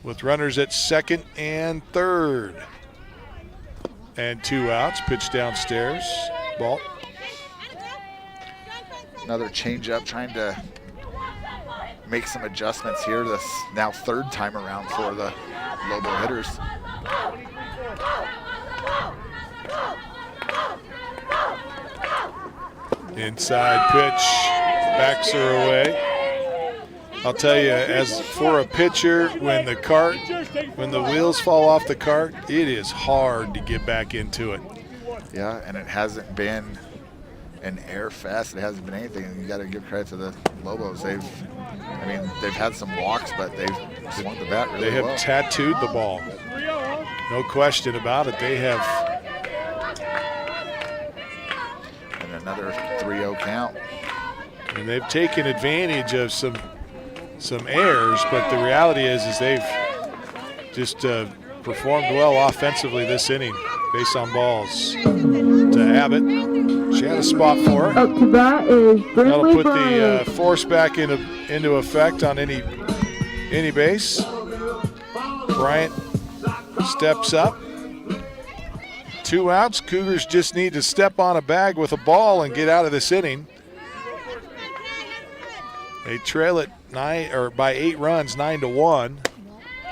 with runners at second and third. And 2 outs, pitch downstairs, ball. Another changeup, trying to make some adjustments here. This now 3rd time around for the Lobo hitters. Inside pitch, backs her away. I'll tell you, as for a pitcher, when the wheels fall off the cart, it is hard to get back into it. Yeah, and it hasn't been an air fest. It hasn't been anything. You got to give credit to the Lobos. They've had some walks, but they've swung the bat really well. They have tattooed the ball. No question about it. They have. And another 3-0 count. And they've taken advantage of some errors, but the reality is they've just performed well offensively this inning. Base on balls to Abbott. She had a spot for her. Up to bat is That'll Brindley put Bryant. the force back into effect on any base. Bryant steps up. 2 outs. Cougars just need to step on a bag with a ball and get out of this inning. They trail it by 8 runs, 9-1.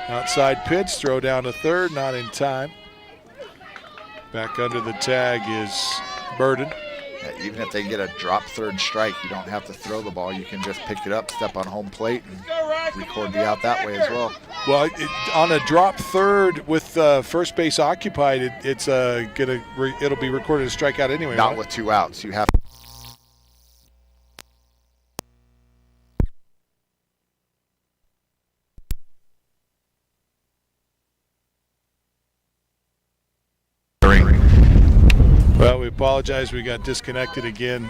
Outside pitch, throw down to third, not in time. Back under the tag is Burden. Yeah, even if they get a drop third strike, you don't have to throw the ball. You can just pick it up, step on home plate, and record the out that way as well. Well, on a drop third with first base occupied, it'll be recorded as a strikeout anyway. Not right? with 2 outs. You have. Well, we apologize. We got disconnected again.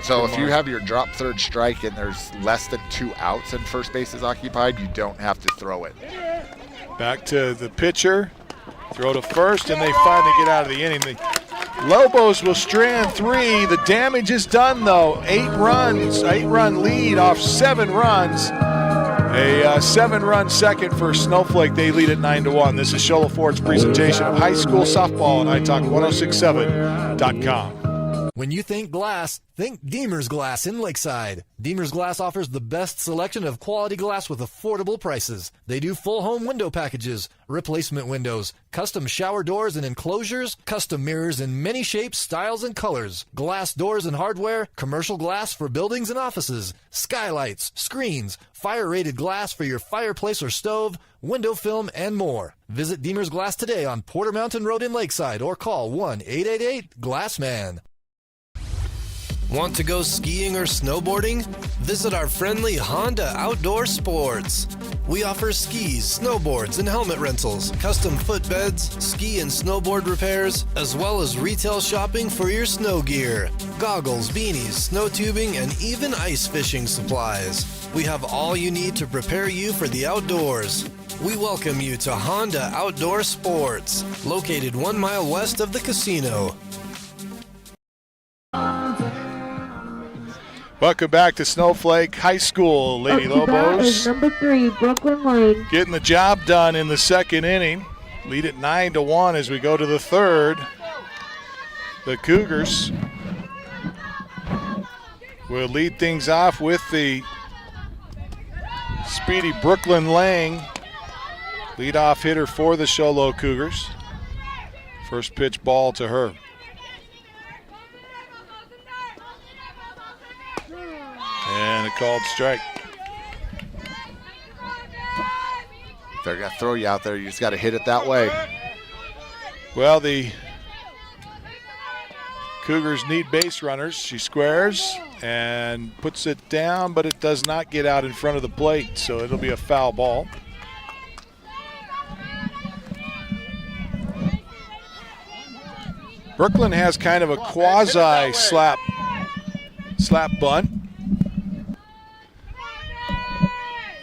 So if you have your drop third strike and there's less than 2 outs and first base is occupied, you don't have to throw it. Back to the pitcher. Throw to first, and they finally get out of the inning. The Lobos will strand 3. The damage is done, though. 8 runs, 8-run lead off 7 runs. A 7-run second for Snowflake. They lead at 9-1. This is Shola Ford's presentation of high school softball on iTalk1067.com. When you think glass, think Deemer's Glass in Lakeside. Deemer's Glass offers the best selection of quality glass with affordable prices. They do full home window packages, replacement windows, custom shower doors and enclosures, custom mirrors in many shapes, styles, and colors, glass doors and hardware, commercial glass for buildings and offices, skylights, screens, fire-rated glass for your fireplace or stove, window film, and more. Visit Deemer's Glass today on Porter Mountain Road in Lakeside or call 1-888-GLASSMAN. Want to go skiing or snowboarding? Visit our friendly Honda Outdoor Sports. We offer skis, snowboards, and helmet rentals, custom footbeds, ski and snowboard repairs, as well as retail shopping for your snow gear, goggles, beanies, snow tubing, and even ice fishing supplies. We have all you need to prepare you for the outdoors. We welcome you to Honda Outdoor Sports, located 1 mile west of the casino. Welcome back to Snowflake High School, Lady Lobos. Is number 3, Brooklyn Lane. Getting the job done in the second inning. Lead at 9-1 as we go to the third. The Cougars will lead things off with the speedy Brooklyn Lang, leadoff hitter for the Sholo Cougars. First pitch ball to her. And a called strike. If they're going to throw you out there, you just got to hit it that way. Well, the Cougars need base runners. She squares and puts it down, but it does not get out in front of the plate, so it'll be a foul ball. Brooklyn has kind of a quasi slap bunt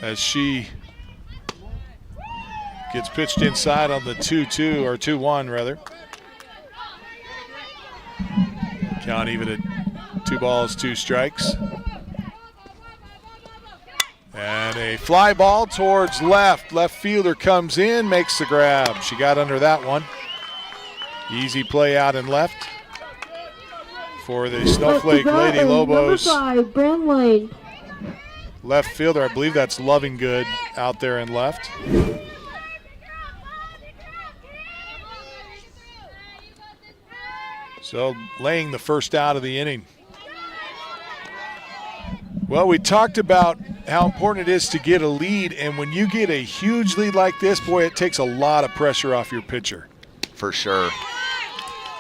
as she gets pitched inside on the 2-2 or 2-1 rather. Count even at 2 balls, 2 strikes. And a fly ball towards left. Left fielder comes in, makes the grab. She got under that one. Easy play out and left for the Snowflake Lady Lobos. Number 5, Brand Lane. Left fielder, I believe that's Loving Good out there and left. So laying the first out of the inning. Well, we talked about how important it is to get a lead, and when you get a huge lead like this, boy, it takes a lot of pressure off your pitcher. For sure.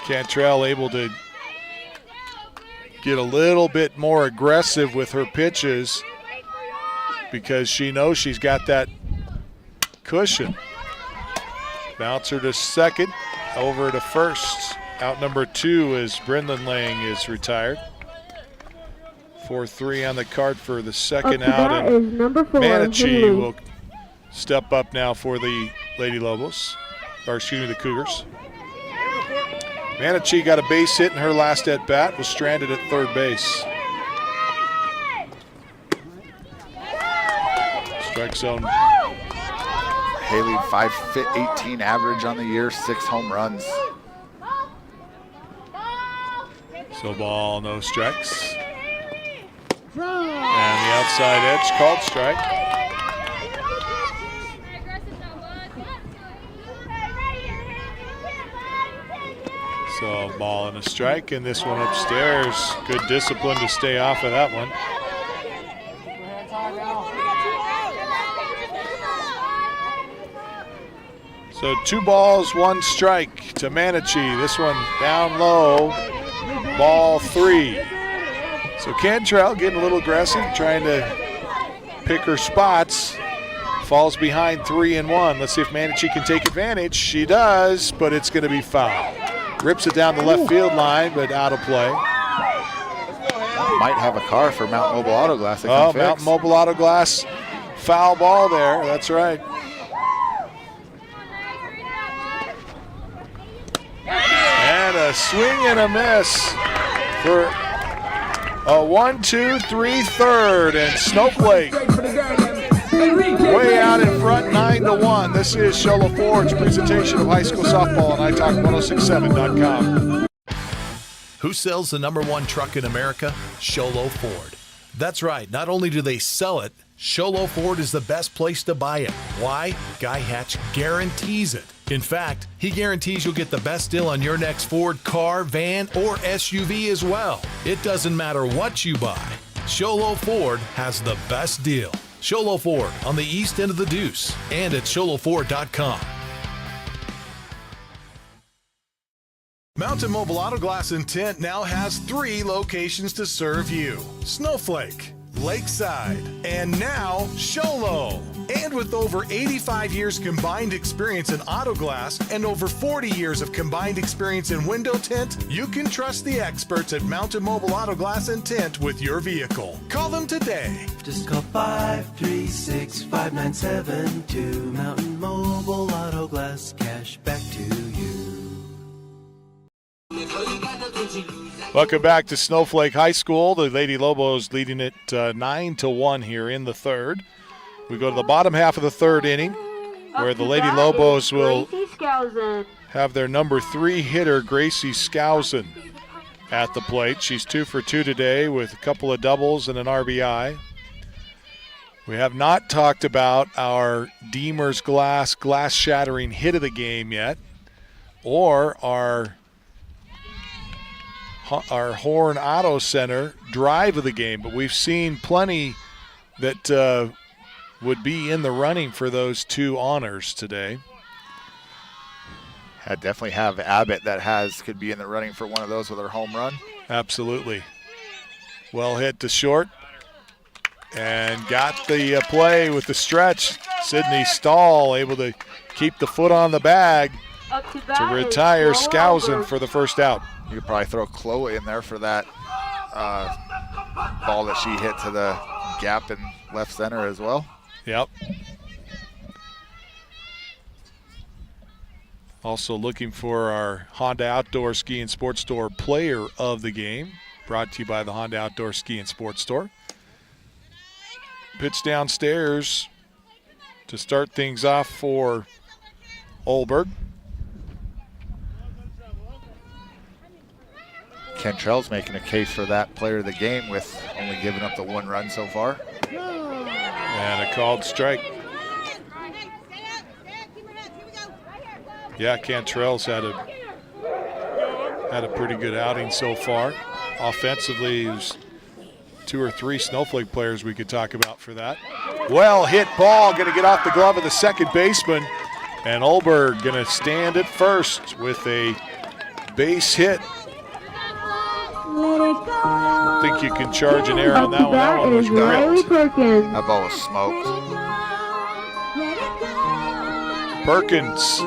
Cantrell able to get a little bit more aggressive with her pitches because she knows she's got that cushion. Bouncer to second, over to first. Out number 2 as Brendan Lang is retired. 4-3 on the card for the second out. And number 4, Manichee will step up now for the Lady Lobos, or excuse me, the Cougars. Manichi got a base hit in her last at bat, was stranded at third base. Strike zone. Haley, 5'18" average on the year, 6 home runs. So ball, no strikes. And the outside edge called strike. So a ball and a strike, and this one upstairs. Good discipline to stay off of that one. So 2 balls, 1 strike to Manichi. This one down low, ball 3. So Cantrell getting a little aggressive, trying to pick her spots. Falls behind 3-1. Let's see if Manichi can take advantage. She does, but it's going to be foul. Rips it down the left field line, but out of play. Might have a car for Mountain Mobile Auto Glass. Mountain Mobile Auto Glass. Foul ball there. That's right. And a swing and a miss for a 1-2-3 third, and Snowflake way out in front, 9-1. This is Show Low Ford's presentation of high school softball on iTalk1067.com. Who sells the #1 truck in America? Show Low Ford. That's right. Not only do they sell it, Show Low Ford is the best place to buy it. Why? Guy Hatch guarantees it. In fact, he guarantees you'll get the best deal on your next Ford car, van, or SUV as well. It doesn't matter what you buy. Show Low Ford has the best deal. Show Low Ford on the east end of the Deuce and at showlowford.com. Mountain Mobile Auto Glass and Tint now has 3 locations to serve you: Snowflake, Lakeside, and now Show Low. And with over 85 years combined experience in auto glass and over 40 years of combined experience in window tint, you can trust the experts at Mountain Mobile Auto Glass and Tint with your vehicle. Call them today. Just call 536-5972. Mountain Mobile Auto Glass, cash back to you. Welcome back to Snowflake High School. The Lady Lobos leading it 9-1 here in the third. We go to the bottom half of the third inning, where the Lady Lobos will have their number 3 hitter, Gracie Skousen, at the plate. She's 2 for 2 today with a couple of doubles and an RBI. We have not talked about our Deemer's glass-shattering hit of the game yet, or our Horn Auto Center drive of the game, but we've seen plenty that would be in the running for those 2 honors today. I definitely have Abbott that could be in the running for one of those with her home run. Absolutely. Well hit to short, and got the play with the stretch. Sydney Stahl able to keep the foot on the bag to retire Skousen for the first out. You could probably throw Chloe in there for that ball that she hit to the gap in left center as well. Yep. Also looking for our Honda Outdoor Ski and Sports Store player of the game, brought to you by the Honda Outdoor Ski and Sports Store. Pitch downstairs to start things off for Olberg. Cantrell's making a case for that player of the game with only giving up the 1 run so far. And a called strike. Yeah, Cantrell's had a pretty good outing so far. Offensively, there's 2 or 3 Snowflake players we could talk about for that. Well hit ball, going to get off the glove of the second baseman. And Olberg going to stand at first with a base hit. I think you can charge an error on that one. That one was grilled. That ball was smoked. Perkins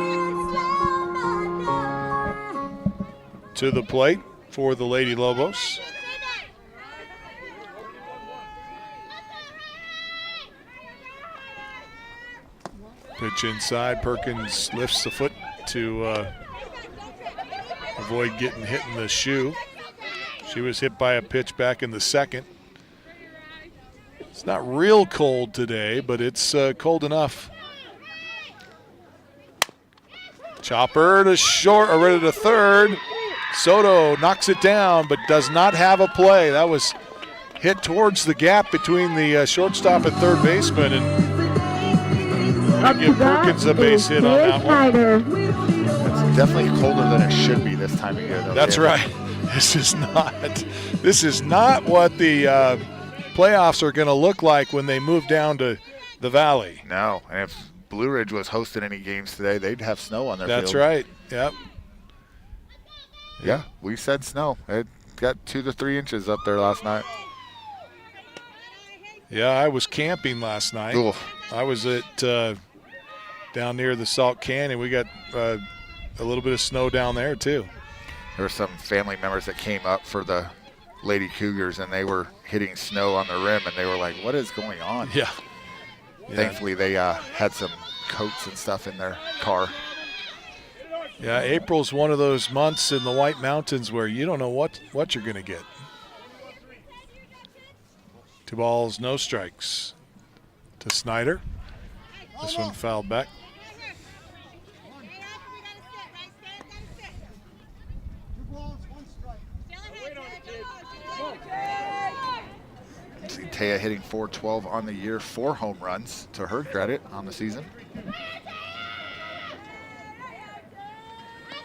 to the plate for the Lady Lobos. Pitch inside. Perkins lifts the foot to avoid getting hit in the shoe. She was hit by a pitch back in the second. It's not real cold today, but it's cold enough. Chopper to short, or ready to third. Soto knocks it down, but does not have a play. That was hit towards the gap between the shortstop and third baseman, and give Perkins a base hit on that one. It's definitely colder than it should be this time of year, though. That's right. This is not what the playoffs are going to look like when they move down to the valley. No, and if Blue Ridge was hosting any games today, they'd have snow on their field. That's right. Yep. Yeah, we said snow. It got 2 to 3 inches up there last night. Yeah, I was camping last night. Oof. I was at down near the Salt Canyon. We got a little bit of snow down there too. There were some family members that came up for the Lady Cougars, and they were hitting snow on the rim, and they were like, what is going on? Yeah. Thankfully, they had some coats and stuff in their car. Yeah, April's one of those months in the White Mountains where you don't know what you're going to get. 2 balls, no strikes to Snyder. This one fouled back. See Taya hitting .412 on the year, 4 home runs to her credit on the season.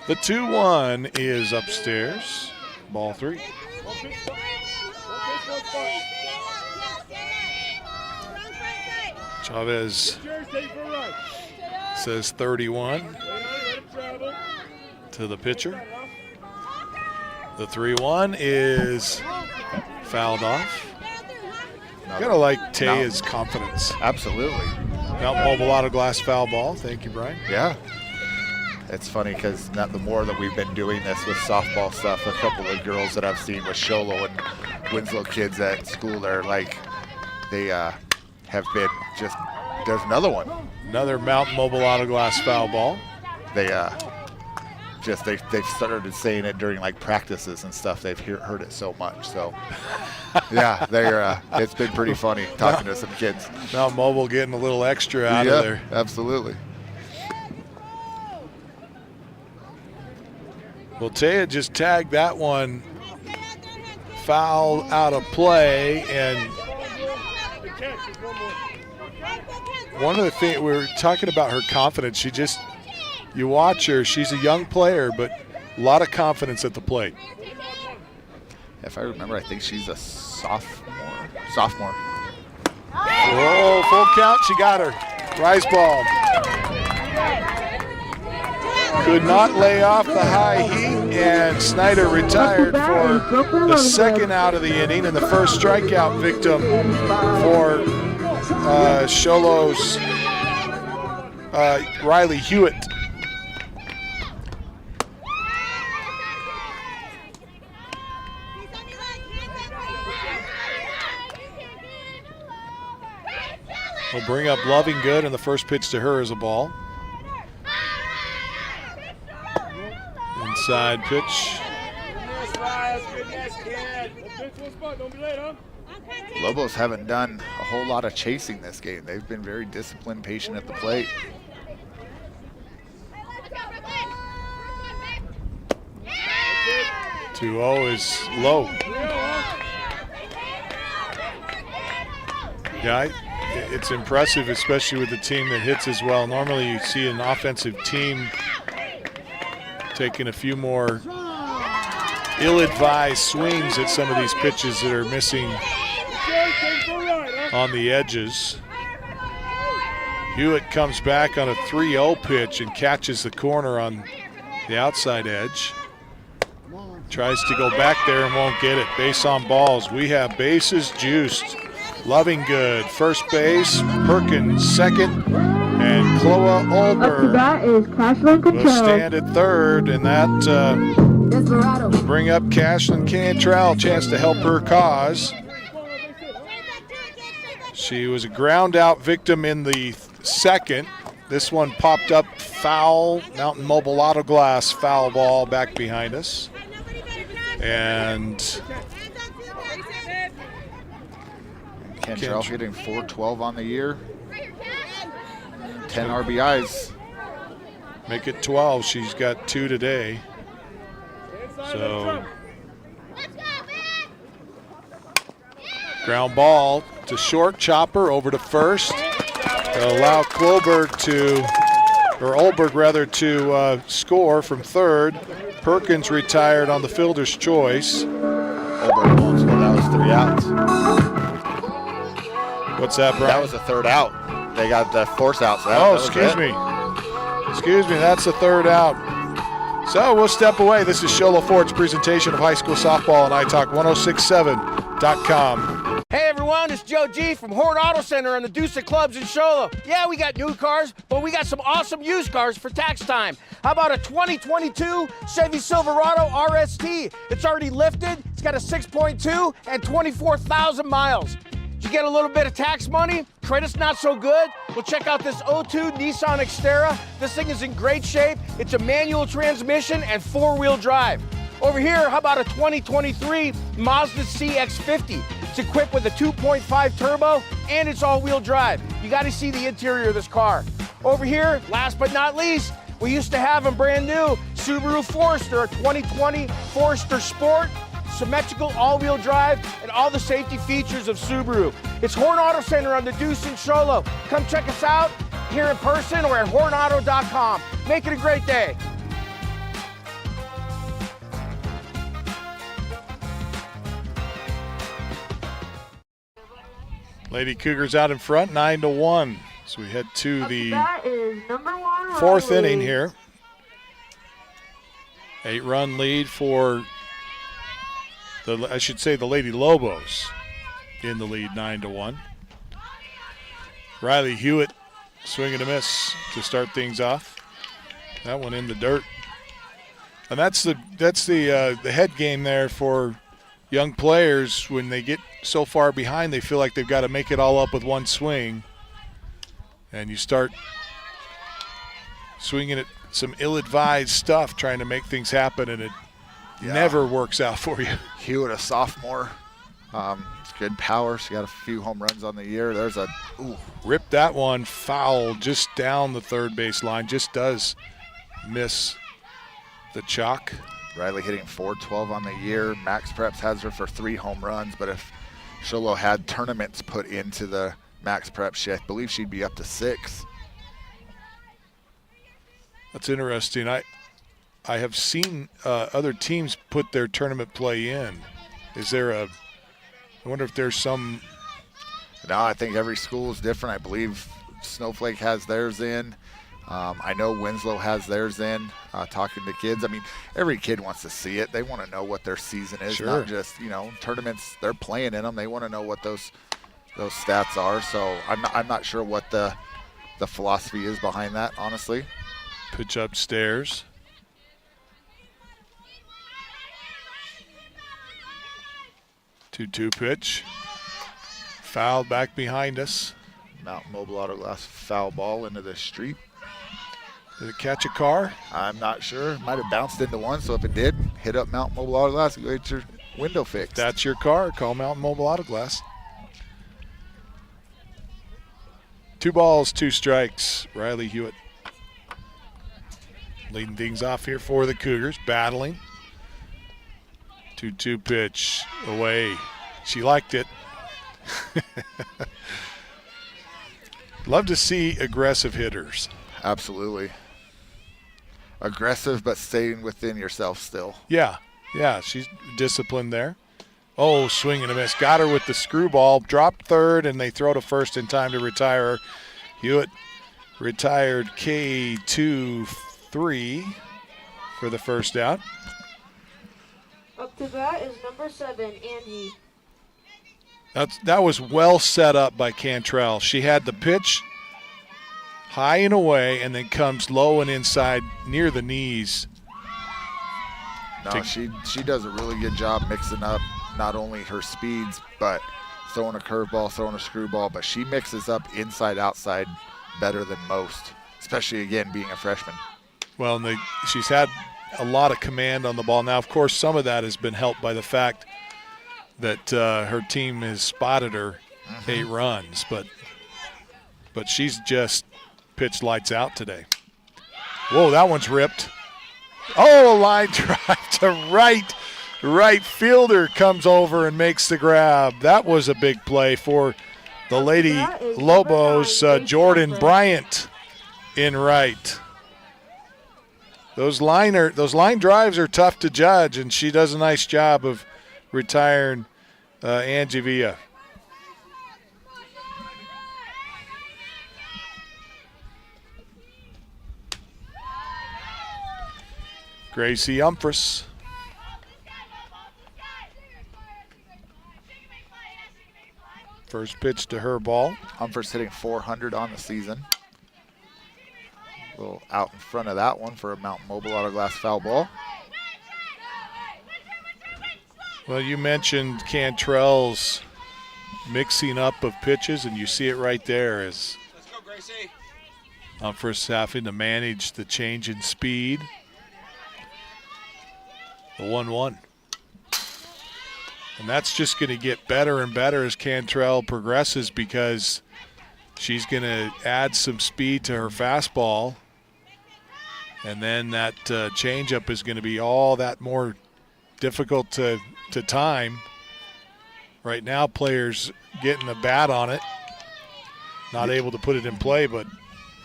The 2-1 is upstairs. Ball 3. Chavez says 31 to the pitcher. The 3-1 is fouled off. Gotta like Taya's confidence. Absolutely. Mount Mobile Auto Glass foul ball. Thank you, Brian. Yeah. It's funny because the more that we've been doing this with softball stuff, a couple of girls that I've seen with Sholo and Winslow kids at school, they're like, they have been just, there's another one. Another Mountain Mobile Auto Glass foul ball. They've started saying it during like practices and stuff. They've heard it so much. So yeah, it's been pretty funny talking to some kids. Mount Mobile getting a little extra out of there. Absolutely. Well, Taya just tagged that one foul out of play, and one of the things we were talking about, her confidence. You watch her, she's a young player, but a lot of confidence at the plate. If I remember, I think she's a sophomore. Oh, full count, she got her. Rise ball. Could not lay off the high heat, and Snyder retired for the second out of the inning and the first strikeout victim for Sholo's Riley Hewitt. We'll bring up Loving Good, and the first pitch to her is a ball. Inside pitch. Lobos haven't done a whole lot of chasing this game. They've been very disciplined, patient at the plate. .20 is low. Yeah, it's impressive, especially with the team that hits as well. Normally you see an offensive team taking a few more ill-advised swings at some of these pitches that are missing on the edges. Hewitt comes back on a 3-0 pitch and catches the corner on the outside edge. Tries to go back there and won't get it. Base on balls. We have bases juiced. Loving Good, first base. Perkins, second. And Chloe Olber will stand at third, and that will bring up Cashlyn Cantrell, chance to help her cause. She was a ground out victim in the second. This one popped up foul. Mountain Mobile Auto Glass foul ball back behind us. And Cantrell hitting .412 on the year. 10 RBIs. Make it 12. She's got 2 today. So ground ball to short, chopper over to first. They'll allow Olberg to score from third. Perkins retired on the fielder's choice. Olberg won't score. That was 3 outs. What's that, Brian? That was the third out. They got the force out. So excuse me. Excuse me, that's the third out. So we'll step away. This is Sholo Ford's presentation of high school softball on iTalk1067.com. Hey everyone, it's Joe G from Horn Auto Center on the Deuce Clubs in Sholo. Yeah, we got new cars, but we got some awesome used cars for tax time. How about a 2022 Chevy Silverado RST? It's already lifted, it's got a 6.2 and 24,000 miles. Did you get a little bit of tax money? Credit's not so good? Well, check out this 02 Nissan Xterra. This thing is in great shape. It's a manual transmission and 4-wheel drive. Over here, how about a 2023 Mazda CX-50? It's equipped with a 2.5 turbo and it's all-wheel drive. You gotta see the interior of this car. Over here, last but not least, we used to have them brand new, Subaru Forester, a 2020 Forester Sport, symmetrical all-wheel drive, and all the safety features of Subaru. It's Horn Auto Center on the Deuce in Sholo. Come check us out here in person or at hornauto.com. Make it a great day. Lady Cougars out in front, 9-1. So we head to the That is number 1 fourth Riley. inning here. 8-run lead for the Lady Lobos in the lead, 9-1. Riley Hewitt swing and a miss to start things off. That one in the dirt. And that's the head game there for young players. When they get so far behind, they feel like they've got to make it all up with one swing. And you start swinging at some ill-advised stuff, trying to make things happen, and it never works out for you. Hewitt, a sophomore. It's good power. She got a few home runs on the year. There's a Ripped that one foul just down the third base line. Just does miss the chalk. Riley hitting .412 on the year. Max Preps has her for 3 home runs, but if Sholo had tournaments put into the Max Preps, I believe she'd be up to 6. That's interesting. I have seen other teams put their tournament play in. I wonder if there's some. No, I think every school is different. I believe Snowflake has theirs in. I know Winslow has theirs in, talking to kids. I mean, every kid wants to see it. They want to know what their season is, not just, tournaments. They're playing in them. They want to know what those stats are. So I'm not sure what the philosophy is behind that, honestly. Pitch upstairs. Two pitch. Foul back behind us. Mountain Mobile Auto Glass foul ball into the street. Did it catch a car? I'm not sure. Might have bounced into one, so if it did, hit up Mountain Mobile Auto Glass and go get your window fixed. That's your car. Call Mountain Mobile Auto Glass. 2 balls, 2 strikes. Riley Hewitt leading things off here for the Cougars, battling. 2-2 pitch away. She liked it. Love to see aggressive hitters. Absolutely. Aggressive, but staying within yourself still. Yeah, she's disciplined there. Oh, swing and a miss. Got her with the screwball. Dropped third, and they throw to first in time to retire her. Hewitt retired K2-3 for the first out. Up to bat is number 7, Angie. That was well set up by Cantrell. She had the pitch high and away, and then comes low and inside near the knees. No, she does a really good job mixing up not only her speeds, but throwing a curveball, throwing a screwball, but she mixes up inside, outside better than most. especially, again, being a freshman. Well, and she's had a lot of command on the ball. Now, of course, some of that has been helped by the fact that her team has spotted her 8 runs, but she's just pitched lights out today. Whoa, that one's ripped. Oh, a line drive to right. Right fielder comes over and makes the grab. That was a big play for the Lady Lobos. Jordan Bryant in right. Those line drives are tough to judge, and she does a nice job of retiring Angie Villa. Gracie Humphreys. First pitch to her ball. Humphreys hitting .400 on the season. A little out in front of that one for a Mountain Mobile Auto Glass foul ball. Well, you mentioned Cantrell's mixing up of pitches, and you see it right there as Humphreys having to manage the change in speed. The 1-1. And that's just going to get better and better as Cantrell progresses, because she's going to add some speed to her fastball. And then that changeup is going to be all that more difficult to time. Right now, players getting a bat on it, not able to put it in play, but,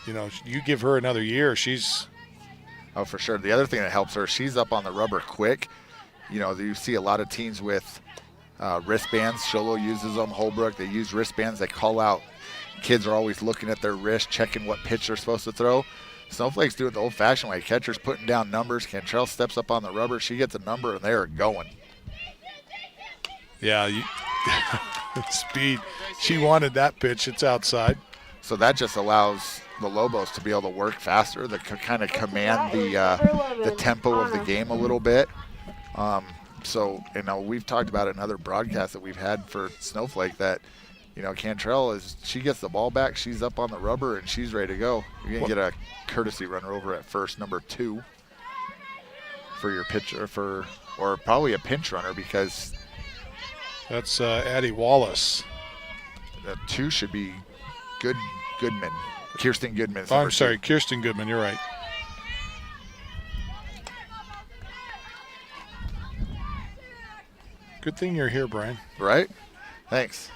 you give her another year, she's... Oh, for sure. The other thing that helps her, she's up on the rubber quick. You see a lot of teams with wristbands. Sholo uses them. Holbrook, they use wristbands. They call out. Kids are always looking at their wrist, checking what pitch they're supposed to throw. Snowflake's doing it the old-fashioned way. Catcher's putting down numbers. Cantrell steps up on the rubber. She gets a number, and they are going. Yeah, speed. She wanted that pitch. It's outside. So that just allows the Lobos to be able to work faster, to kind of command the tempo of the game a little bit. So, we've talked about it in other broadcasts that we've had for Snowflake that, Cantrell she gets the ball back, she's up on the rubber, and she's ready to go. You're going to get a courtesy runner over at first, number 2, for your pitcher, or probably a pinch runner, because that's Addie Wallace. 2 should be Goodman. Kirsten Goodman. Oh, I'm sorry, Kirsten Goodman, you're right. Good thing you're here, Brian. Right? Thanks.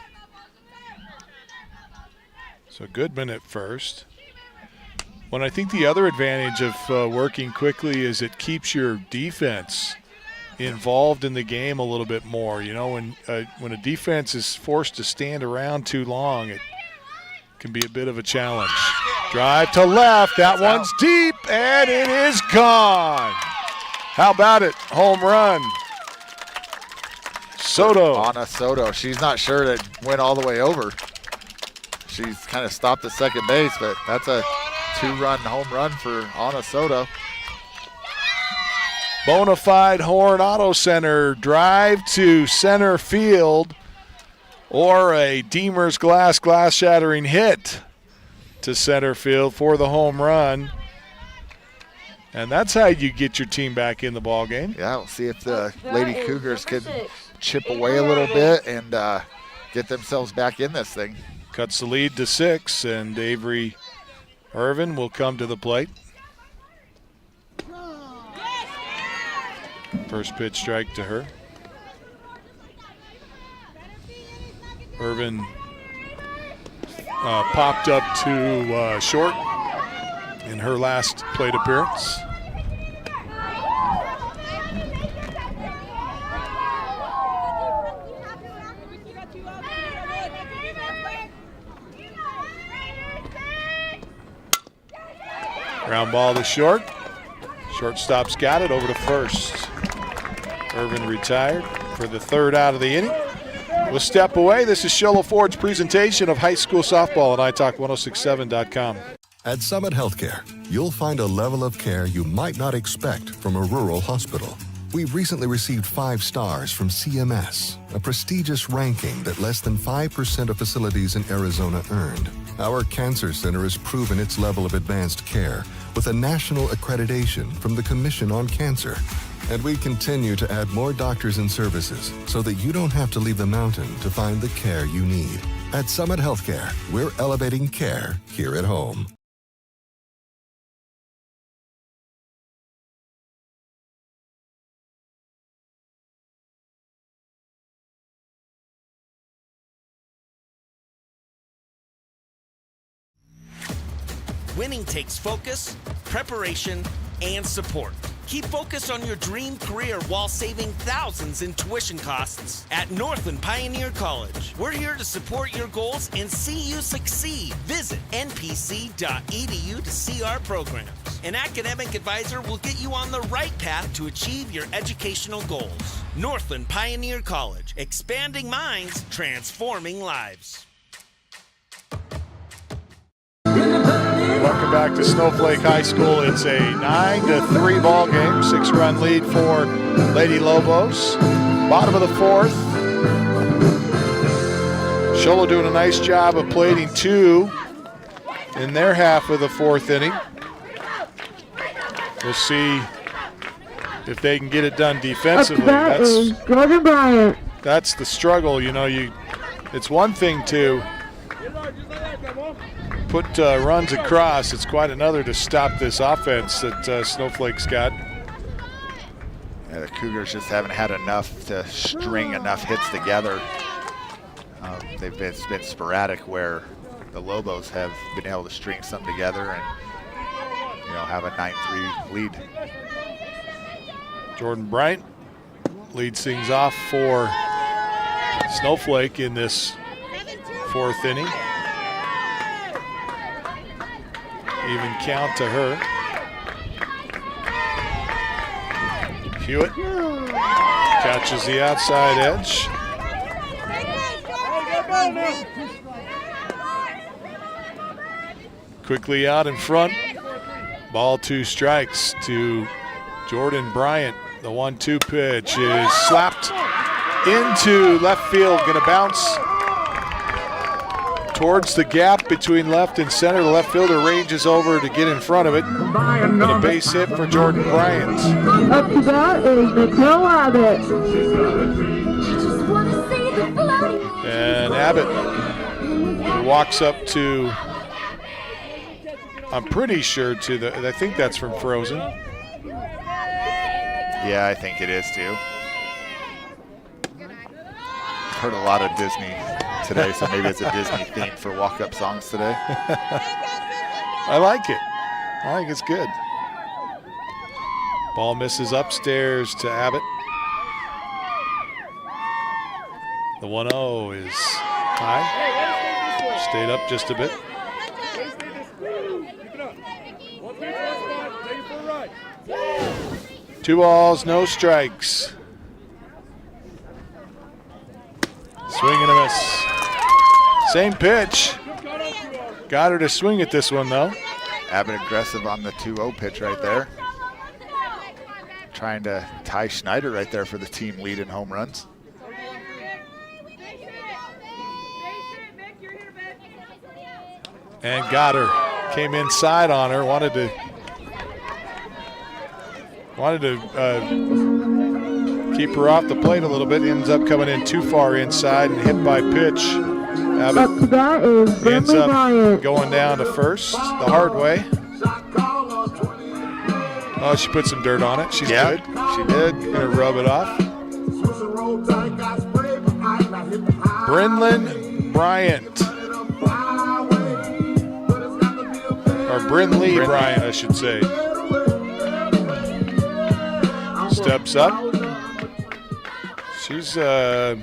So Goodman at first. When I think the other advantage of working quickly is it keeps your defense involved in the game a little bit more. When a defense is forced to stand around too long, it can be a bit of a challenge. Drive to left. That one's deep, and it is gone. How about it? Home run. Soto. Anna Soto. She's not sure that it went all the way over. She's kind of stopped at second base, but that's a 2-run home run for Anna Soto. Bonafide Horn Auto Center drive to center field, or a Deemer's glass shattering hit to center field for the home run. And that's how you get your team back in the ball game. Yeah, we'll see if the Lady Cougars can chip away a little bit and get themselves back in this thing. Cuts the lead to 6, and Avery Irvin will come to the plate. First pitch strike to her. Irvin popped up to short in her last plate appearance. Ground ball to short. Shortstop's got it over to first. Irvin retired for the 3rd out of the inning. We'll step away. This is Sholo Ford's presentation of high school softball on iTalk1067.com. At Summit Healthcare, you'll find a level of care you might not expect from a rural hospital. We've recently received 5 stars from CMS, a prestigious ranking that less than 5% of facilities in Arizona earned. Our Cancer Center has proven its level of advanced care with a national accreditation from the Commission on Cancer. And we continue to add more doctors and services so that you don't have to leave the mountain to find the care you need. At Summit Healthcare, we're elevating care here at home. Winning takes focus, preparation, and support. Keep focus on your dream career while saving thousands in tuition costs at Northland Pioneer College. We're here to support your goals and see you succeed. Visit npc.edu to see our programs. An academic advisor will get you on the right path to achieve your educational goals. Northland Pioneer College, expanding minds, transforming lives. Welcome back to Snowflake High School. It's a 9-3 ball game. 6-run lead for Lady Lobos. Bottom of the fourth. Sholo doing a nice job of plating 2 in their half of the fourth inning. We'll see if they can get it done defensively. That's the struggle. You know, it's one thing to put runs across. It's quite another to stop this offense that Snowflake's got. Yeah, the Cougars just haven't had enough to string enough hits together. It's been sporadic where the Lobos have been able to string something together and have a 9-3 lead. Jordan Bryant leads things off for Snowflake in this fourth inning. Even count to her. Hewitt catches the outside edge. Quickly out in front. Ball 2 strikes to Jordan Bryant. The 1-2 pitch is slapped into left field. Going to bounce towards the gap between left and center. The left fielder ranges over to get in front of it. And a base hit for Jordan Bryant. Up to bat is Nicole Abbott. And Abbott walks up to, I'm pretty sure I think that's from Frozen. Yeah, I think it is too. Heard a lot of Disney today, so maybe it's a Disney theme for walk-up songs today. I like it. I think it's good. Ball misses upstairs to Abbott. The 1-0 is high. Stayed up just a bit. Two balls, no strikes. Swing and a miss. Same pitch. Got her to swing at this one, though. Abbott aggressive on the 2-0 pitch right there. Trying to tie Schneider right there for the team lead in home runs. And got her. Came inside on her. Wanted to keep her off the plate a little bit. Ends up coming in too far inside and hit by pitch. Abbott ends up going down to first the hard way. Oh, she put some dirt on it. She's good. She did. Gonna rub it off. Brinley Bryant. Or Brinley Bryant, I should say. Steps up. She's got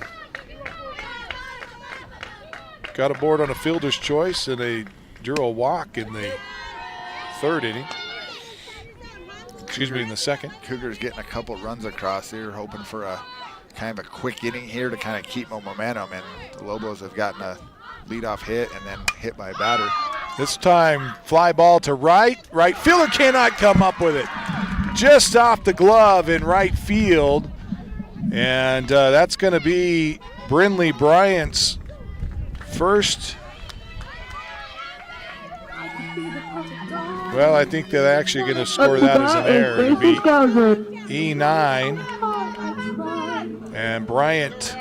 a board on a fielder's choice and a drew a walk in the third inning. Excuse me, in the second. Cougars getting a couple runs across here, hoping for a kind of a quick inning here to kind of keep momentum. And the Lobos have gotten a leadoff hit and then hit by a batter. This time, fly ball to right. Right fielder cannot come up with it. Just off the glove in right field. And that's going to be Brinley Bryant's first Well, I think they're actually going to score that as an error. It'll be E9. And Bryant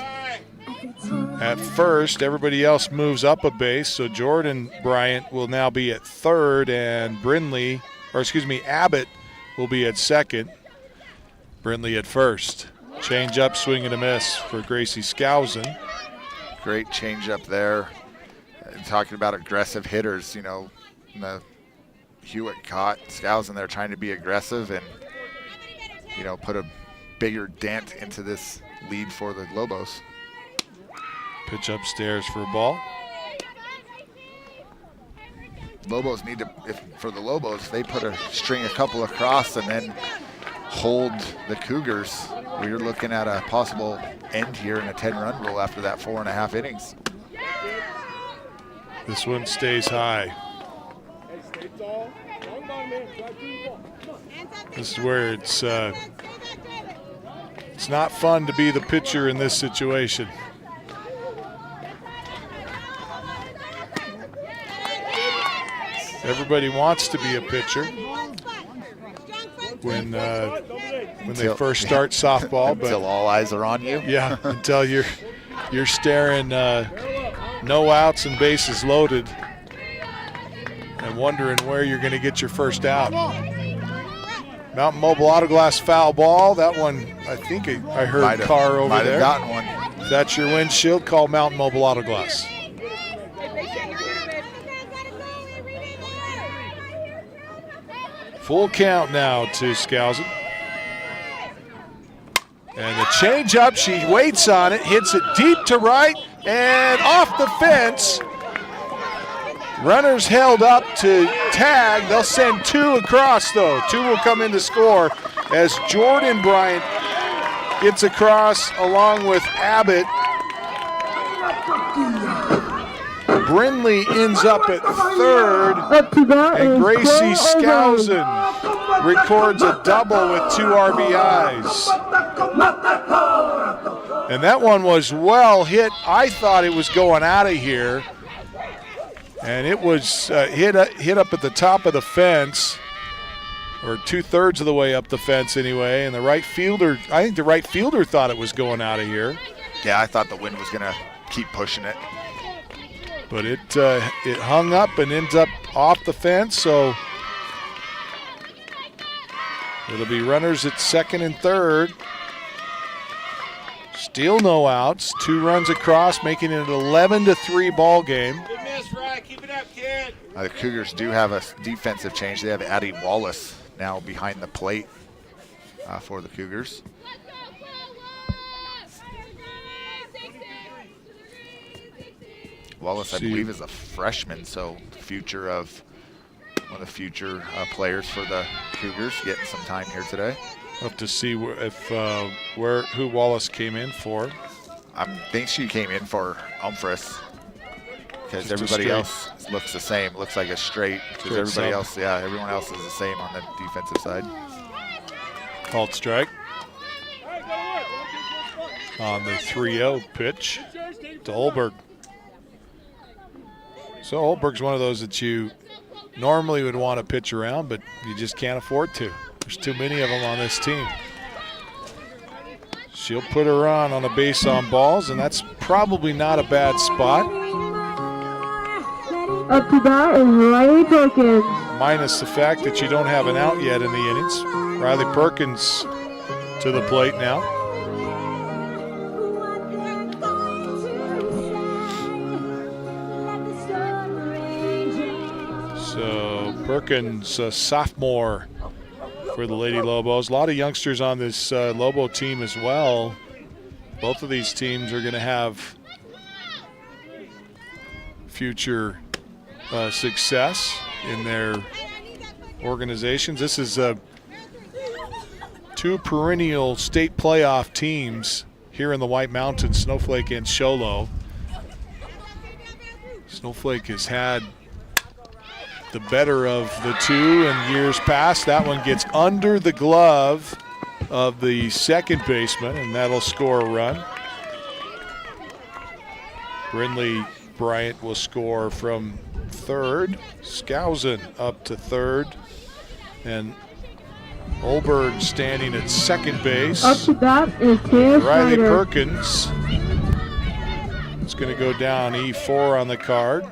at first. Everybody else moves up a base. So Jordan Bryant will now be at third, and Abbott will be at second. Brindley at first. Change up, swing and a miss for Gracie Skousen. Great change up there. Talking about aggressive hitters, the Hewitt caught Skousen there trying to be aggressive and, put a bigger dent into this lead for the Lobos. Pitch upstairs for a ball. Lobos need to, for the Lobos, they put a couple across and then hold the Cougars. We're looking at a possible end here in a 10-run rule after that 4.5 innings. This one stays high. This is where it's not fun to be the pitcher in this situation. Everybody wants to be a pitcher when they first start softball, but until all eyes are on you. Yeah, until you're staring no outs and bases loaded and wondering where you're going to get your first out. Mountain Mobile Auto Glass foul ball. That one, I think I heard Carr over there. Might have gotten one. If that's your windshield, call Mountain Mobile Auto Glass. Full count now to Skousen. And the changeup, she waits on it, hits it deep to right, and off the fence. Runners held up to tag. They'll send two across, though. Two will come in to score as Jordan Bryant gets across along with Abbott. Brindley ends up at third, and Gracie Skousen records a double with 2 RBIs. And that one was well hit. I thought it was going out of here, and it was hit up at the top of the fence, or 2/3 of the way up the fence anyway. And I think the right fielder thought it was going out of here. Yeah, I thought the wind was going to keep pushing it. But it hung up and ends up off the fence, so it'll be runners at second and third. Still no outs. 2 runs across, making it an 11-3 ball game. Good miss, Ryan. Keep it up, kid. The Cougars do have a defensive change. They have Addie Wallace now behind the plate for the Cougars. Wallace, I believe, is a freshman, so one of the future players for the Cougars, getting some time here today. We'll have to see who Wallace came in for. I think she came in for Humphreys, because everybody else looks the same. Looks like a straight, because everybody else, everyone else is the same on the defensive side. Called strike on the 3-0 pitch to Olberg. So Olberg's one of those that you normally would want to pitch around, but you just can't afford to. There's too many of them on this team. She'll put her on a base on balls, and that's probably not a bad spot. Up to bat is Riley Perkins. Minus the fact that you don't have an out yet in the innings. Riley Perkins to the plate now. So Perkins, a sophomore for the Lady Lobos. A lot of youngsters on this Lobo team as well. Both of these teams are going to have future success in their organizations. This is 2 perennial state playoff teams here in the White Mountains, Snowflake and Show Low. Snowflake has had the better of the 2 in years past. That one gets under the glove of the second baseman, and that'll score a run. Brindley Bryant will score from third. Skousen up to third. And Olberg standing at second base. Up to bat is Riley Riley Perkins is going to go down E4 on the card.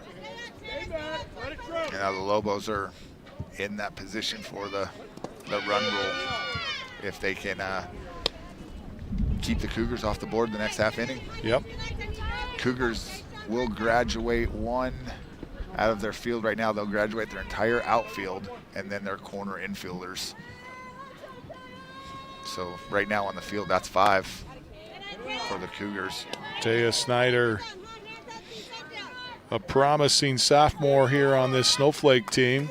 And now the Lobos are in that position for the run rule. If they can keep the Cougars off the board the next half inning. Yep. Cougars will graduate one out of their field right now. They'll graduate their entire outfield and then their corner infielders. So right now on the field, that's 5 for the Cougars. Taya Snyder, a promising sophomore here on this Snowflake team,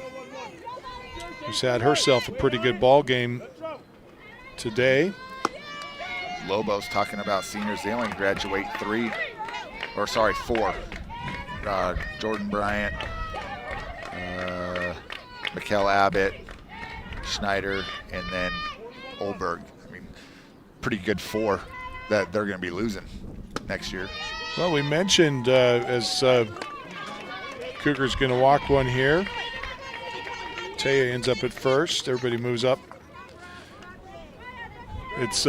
who's had herself a pretty good ball game today. Lobos talking about seniors. They only graduate 4. Jordan Bryant, Mikkel Abbott, Schneider, and then Olberg. I mean, pretty good 4 that they're going to be losing next year. Well, we mentioned as Cougars going to walk one here. Taya ends up at first. Everybody moves up. It's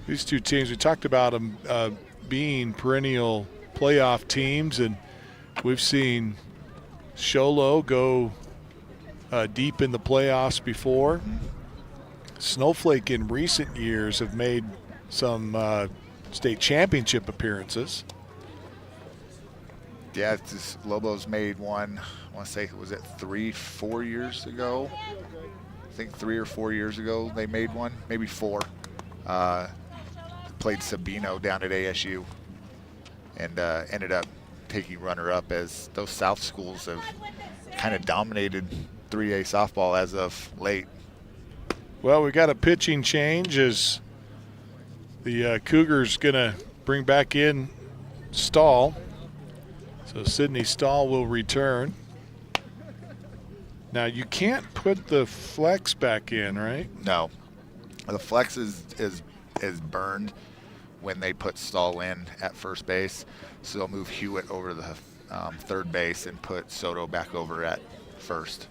these two teams, we talked about them being perennial playoff teams, and we've seen Sholo go deep in the playoffs before. Snowflake in recent years have made some state championship appearances. Yeah, Lobos made one, I want to say, was it 3-4 years ago? I think 3 or 4 years ago they made one, maybe 4. Played Sabino down at ASU and ended up taking runner-up, as those South schools have kind of dominated 3A softball as of late. Well, we got a pitching change as the Cougars going to bring back in Stahl. So Sydney Stahl will return. Now, you can't put the flex back in, right? No. The flex is burned when they put Stahl in at first base. So they'll move Hewitt over to the third base and put Soto back over at first.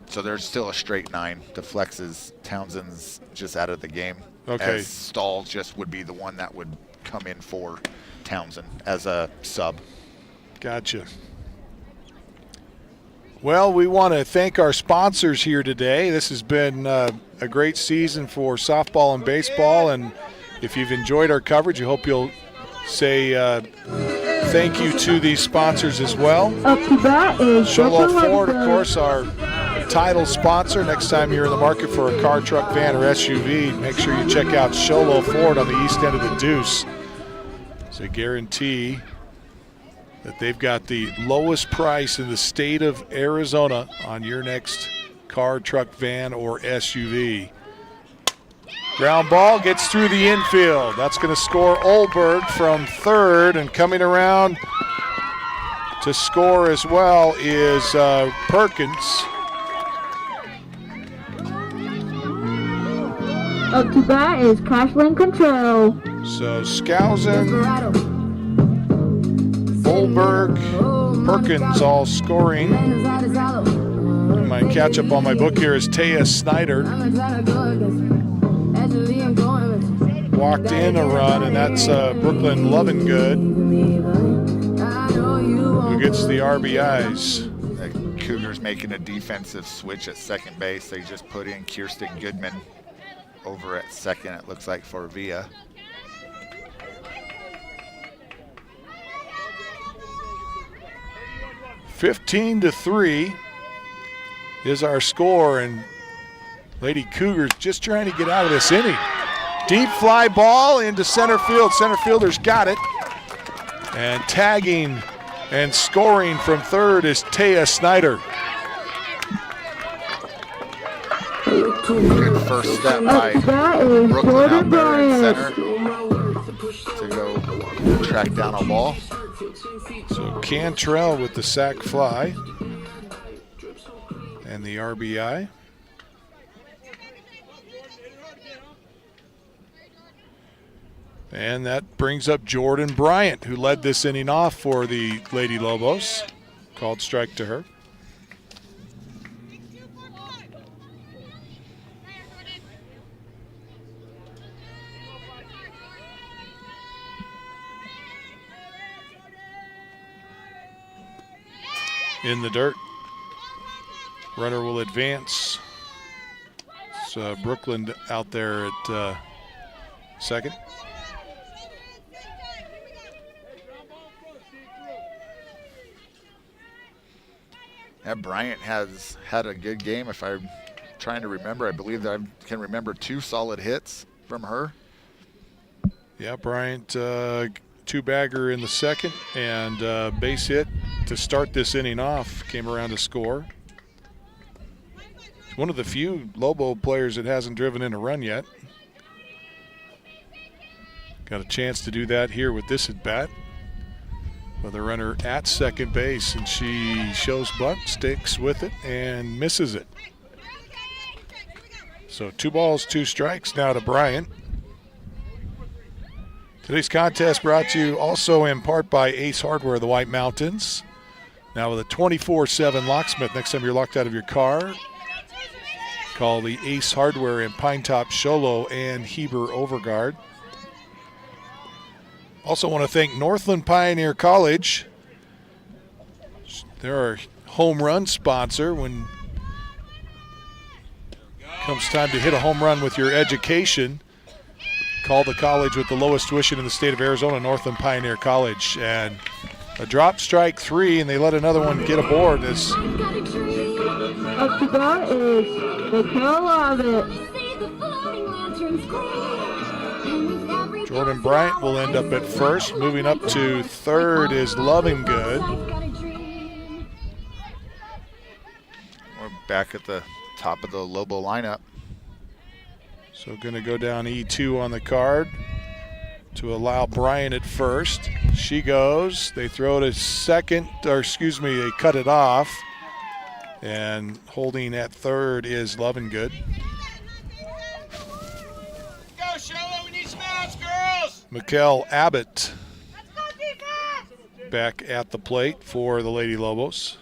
So there's still a straight 9. The flex is Townsend's just out of the game. Okay. As Stahl just would be the one that would come in for Townsend as a sub. Gotcha. Well, we want to thank our sponsors here today. This has been a great season for softball and baseball, and if you've enjoyed our coverage, I hope you'll say thank you to these sponsors as well. Up to bat is Sholo Ford, of course, our title sponsor. Next time you're in the market for a car, truck, van, or SUV, make sure you check out Sholo Ford on the east end of the Deuce. It's a guarantee that they've got the lowest price in the state of Arizona on your next car, truck, van, or SUV. Ground ball gets through the infield. That's going to score Olberg from third, and coming around to score as well is Perkins. Up to bat is Crashland Control. So Skousen, Olberg, Perkins all scoring. My catch up on my book here is Taya Snyder. Walked in a run, and that's Brooklyn Lovingood, who gets the RBIs. The Cougars making a defensive switch at second base. They just put in Kirsten Goodman over at second, it looks like, for Villa. (15-3) is our score, and Lady Cougars just trying to get out of this inning. Deep fly ball into center field. Center fielder's got it. And tagging and scoring from third is Taya Snyder. Good first step by Brooklyn out there in center to go track down a ball. So Cantrell with the sac fly and the RBI. And that brings up Jordan Bryant, who led this inning off for the Lady Lobos. Called strike to her. In the dirt. Runner will advance. It's Brooklyn out there at second. Yeah, Bryant has had a good game. If I'm trying to remember, I believe that I can remember 2 solid hits from her. Yeah, Bryant, 2-bagger in the second and base hit to start this inning off. Came around to score. One of the few Lobo players that hasn't driven in a run yet. Got a chance to do that here with this at bat. With a runner at second base, and she shows bunt, sticks with it, and misses it. So 2 balls, 2 strikes now to Bryant. Today's contest brought to you also in part by Ace Hardware of the White Mountains. Now with a 24/7 locksmith. Next time you're locked out of your car, call the Ace Hardware in Pinetop, Sholo, and Heber Overguard. Also want to thank Northland Pioneer College. They're our home run sponsor when it comes time to hit a home run with your education. Call the college with the lowest tuition in the state of Arizona, Northland Pioneer College. And a drop strike 3, and they let another one get aboard. As up to bat is Mikkel Jordan Bryant will end up at first. Moving up to third is Loving Good. We're back at the top of the Lobo lineup. So going to go down E2 on the card to allow Bryant at first. She goes. They throw to second, or excuse me, they cut it off. And holding at third is Loving Good. Mikkel Abbott back at the plate for the Lady Lobos.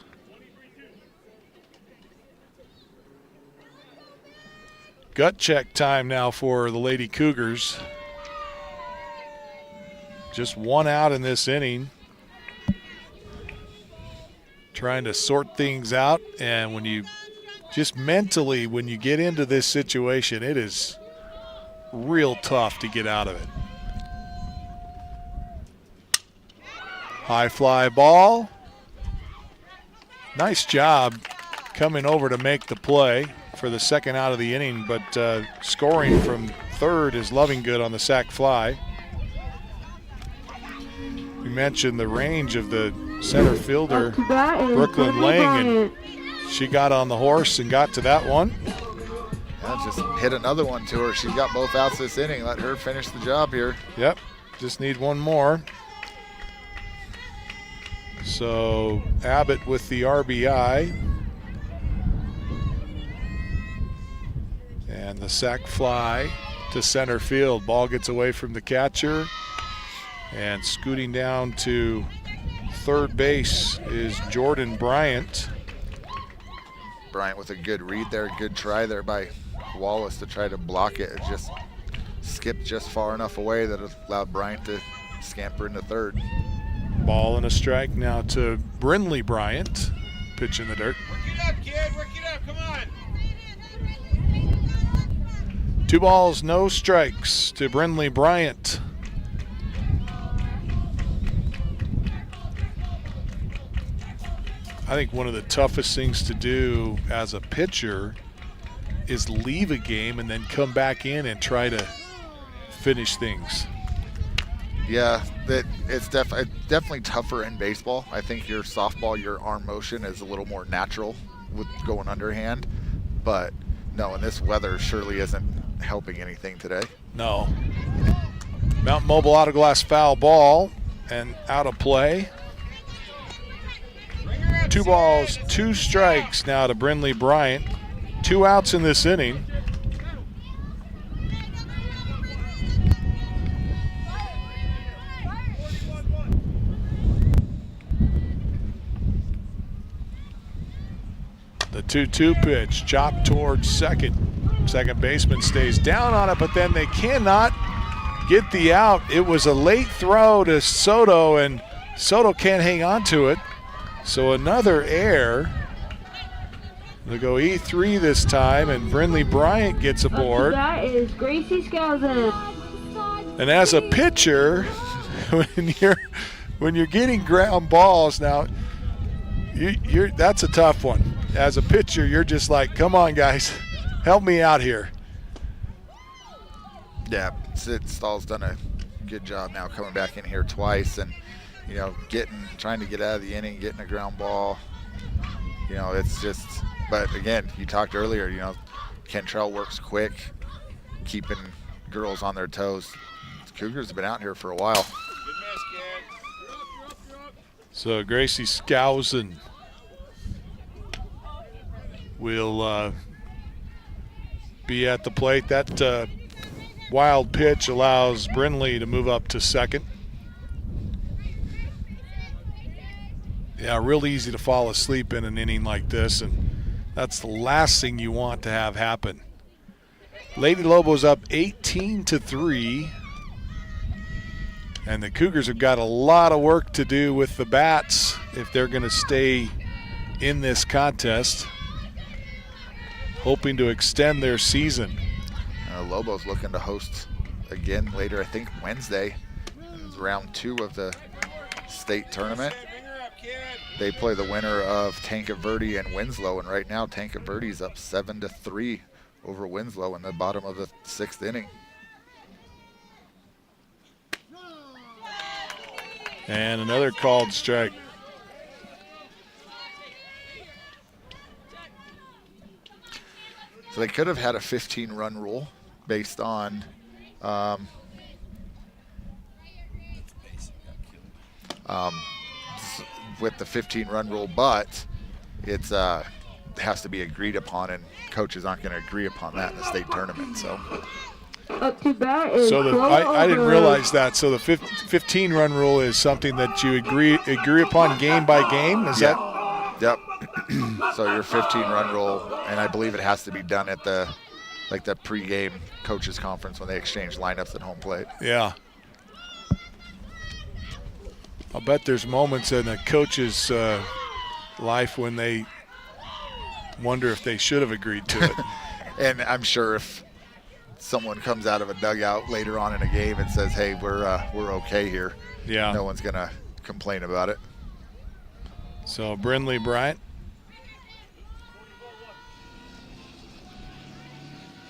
Gut check time now for the Lady Cougars. Just 1 out in this inning. Trying to sort things out, and when you just mentally, when you get into this situation, it is real tough to get out of it. High fly ball. Nice job coming over to make the play for the second out of the inning, but scoring from third is Loving Good on the sac fly. We mentioned the range of the center fielder, Brooklyn Lang, and she got on the horse and got to that one. Yeah, just hit another one to her. She's got both outs this inning. Let her finish the job here. Yep, just need one more. So Abbott with the RBI. And the sac fly to center field. Ball gets away from the catcher. And scooting down to third base is Jordan Bryant. Bryant with a good read there. Good try there by Wallace to try to block it. It just skipped just far enough away that it allowed Bryant to scamper into third. Ball and a strike now to Brinley Bryant. Pitch in the dirt. Work it up, kid. Work it up. Come on. 2 balls, no strikes to Brinley Bryant. I think one of the toughest things to do as a pitcher is leave a game and then come back in and try to finish things. Yeah, it's definitely tougher in baseball. I think your softball, your arm motion is a little more natural with going underhand. But no, and this weather surely isn't helping anything today. No. Mount Mobile Auto Glass foul ball and out of play. 2 balls, 2 strikes now to Brinley Bryant. 2 outs in this inning. The 2-2 pitch, chopped towards second. Second baseman stays down on it, but then they cannot get the out. It was a late throw to Soto, and Soto can't hang on to it. So another error. They'll go E3 this time, and Brindley Bryant gets aboard. That is Gracie Skousen. And as a pitcher, when you're getting ground balls now, that's a tough one. As a pitcher, you're just like, come on, guys, help me out here. Yeah, Sid Stahl's done a good job now coming back in here twice and, trying to get out of the inning, getting a ground ball. It's just, but again, you talked earlier, Cantrell works quick, keeping girls on their toes. The Cougars have been out here for a while. So Gracie Skousen will be at the plate. That wild pitch allows Brindley to move up to second. Yeah, real easy to fall asleep in an inning like this, and that's the last thing you want to have happen. Lady Lobos up 18-3. And the Cougars have got a lot of work to do with the bats if they're going to stay in this contest, hoping to extend their season. Lobos looking to host again later, I think Wednesday. It's round 2 of the state tournament. They play the winner of Tanque Verde and Winslow, and right now Tanque Verde's up 7-3 over Winslow in the bottom of the 6th inning. And another called strike. So they could have had a 15-run rule based on with the 15-run rule, but it's has to be agreed upon, and coaches aren't going to agree upon that in the state tournament. So. Up to bat is I didn't realize that. So the 15-run rule is something that you agree upon game by game. Is that? Yep. So your 15-run rule, and I believe it has to be done at the pregame coaches conference when they exchange lineups at home plate. Yeah. I'll bet there's moments in a coach's life when they wonder if they should have agreed to it. And I'm sure if someone comes out of a dugout later on in a game and says, hey, we're okay here, yeah, no one's going to complain about it. So Brindley Bryant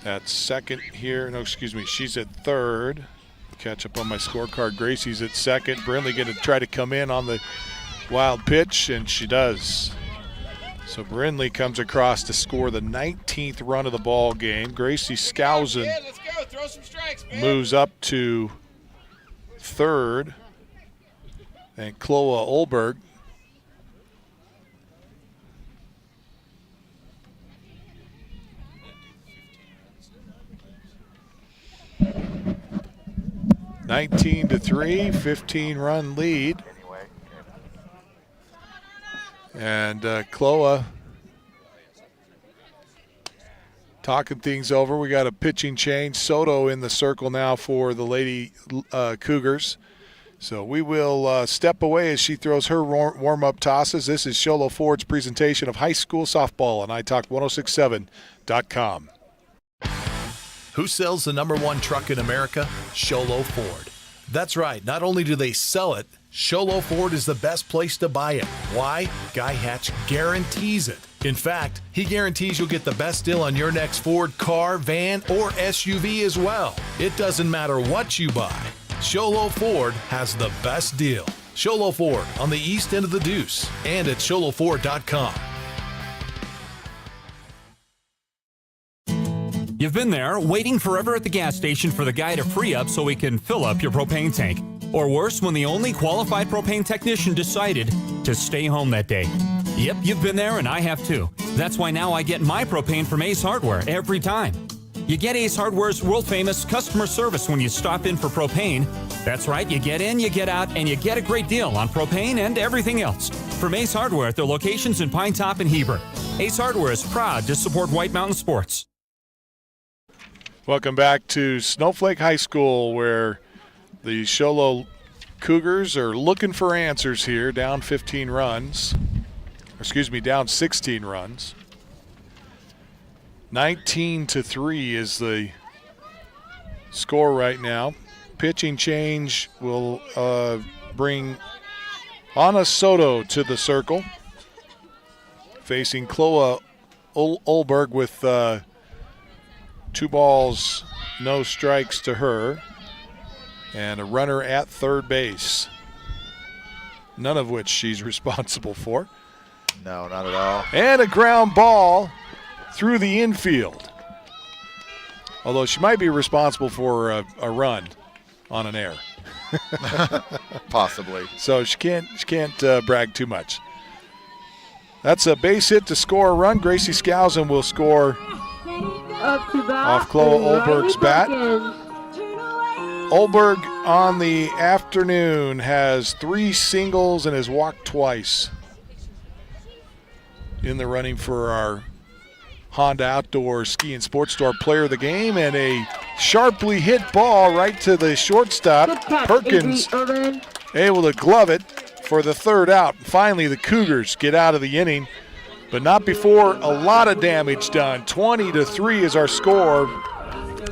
at second here. No, excuse me, she's at third. Catch up on my scorecard. Gracie's at second. Brindley going to try to come in on the wild pitch, and she does. So Brindley comes across to score the 19th run of the ball game. Gracie Skousen moves up to third, and Chloe Olberg (19-3), 15-run lead. And Chloe talking things over. We got a pitching change. Soto in the circle now for the Lady Cougars. So we will step away as she throws her warm-up tosses. This is Sholo Ford's presentation of high school softball on iTalk1067.com. Who sells the #1 truck in America? Sholo Ford. That's right. Not only do they sell it, Sholo Ford is the best place to buy it. Why? Guy Hatch guarantees it. In fact, he guarantees you'll get the best deal on your next Ford car, van, or SUV as well. It doesn't matter what you buy. Sholo Ford has the best deal. Sholo Ford on the east end of the Deuce and at sholoford.com. You've been there, waiting forever at the gas station for the guy to free up so he can fill up your propane tank. Or worse, when the only qualified propane technician decided to stay home that day. Yep, you've been there, and I have too. That's why now I get my propane from Ace Hardware every time. You get Ace Hardware's world-famous customer service when you stop in for propane. That's right, you get in, you get out, and you get a great deal on propane and everything else. From Ace Hardware at their locations in Pine Top and Heber. Ace Hardware is proud to support White Mountain Sports. Welcome back to Snowflake High School, where the Show Low Cougars are looking for answers here, down 15 runs. Down 16 runs. 19-3 is the score right now. Pitching change will bring Anna Soto to the circle, facing Chloe Olberg with 2 balls, no strikes to her, and a runner at third base, none of which she's responsible for. No, not at all. And a ground ball through the infield, although she might be responsible for a run on an error. Possibly. So she can't brag too much. That's a base hit to score a run. Gracie Skousen will score off Chloe Olberg's bat. Olberg on the afternoon has 3 singles and has walked twice. In the running for our Honda Outdoor Ski and Sports Store Player of the Game, and a sharply hit ball right to the shortstop. Perkins able to glove it for the 3rd out. Finally, the Cougars get out of the inning, but not before a lot of damage done. 20-3 is our score,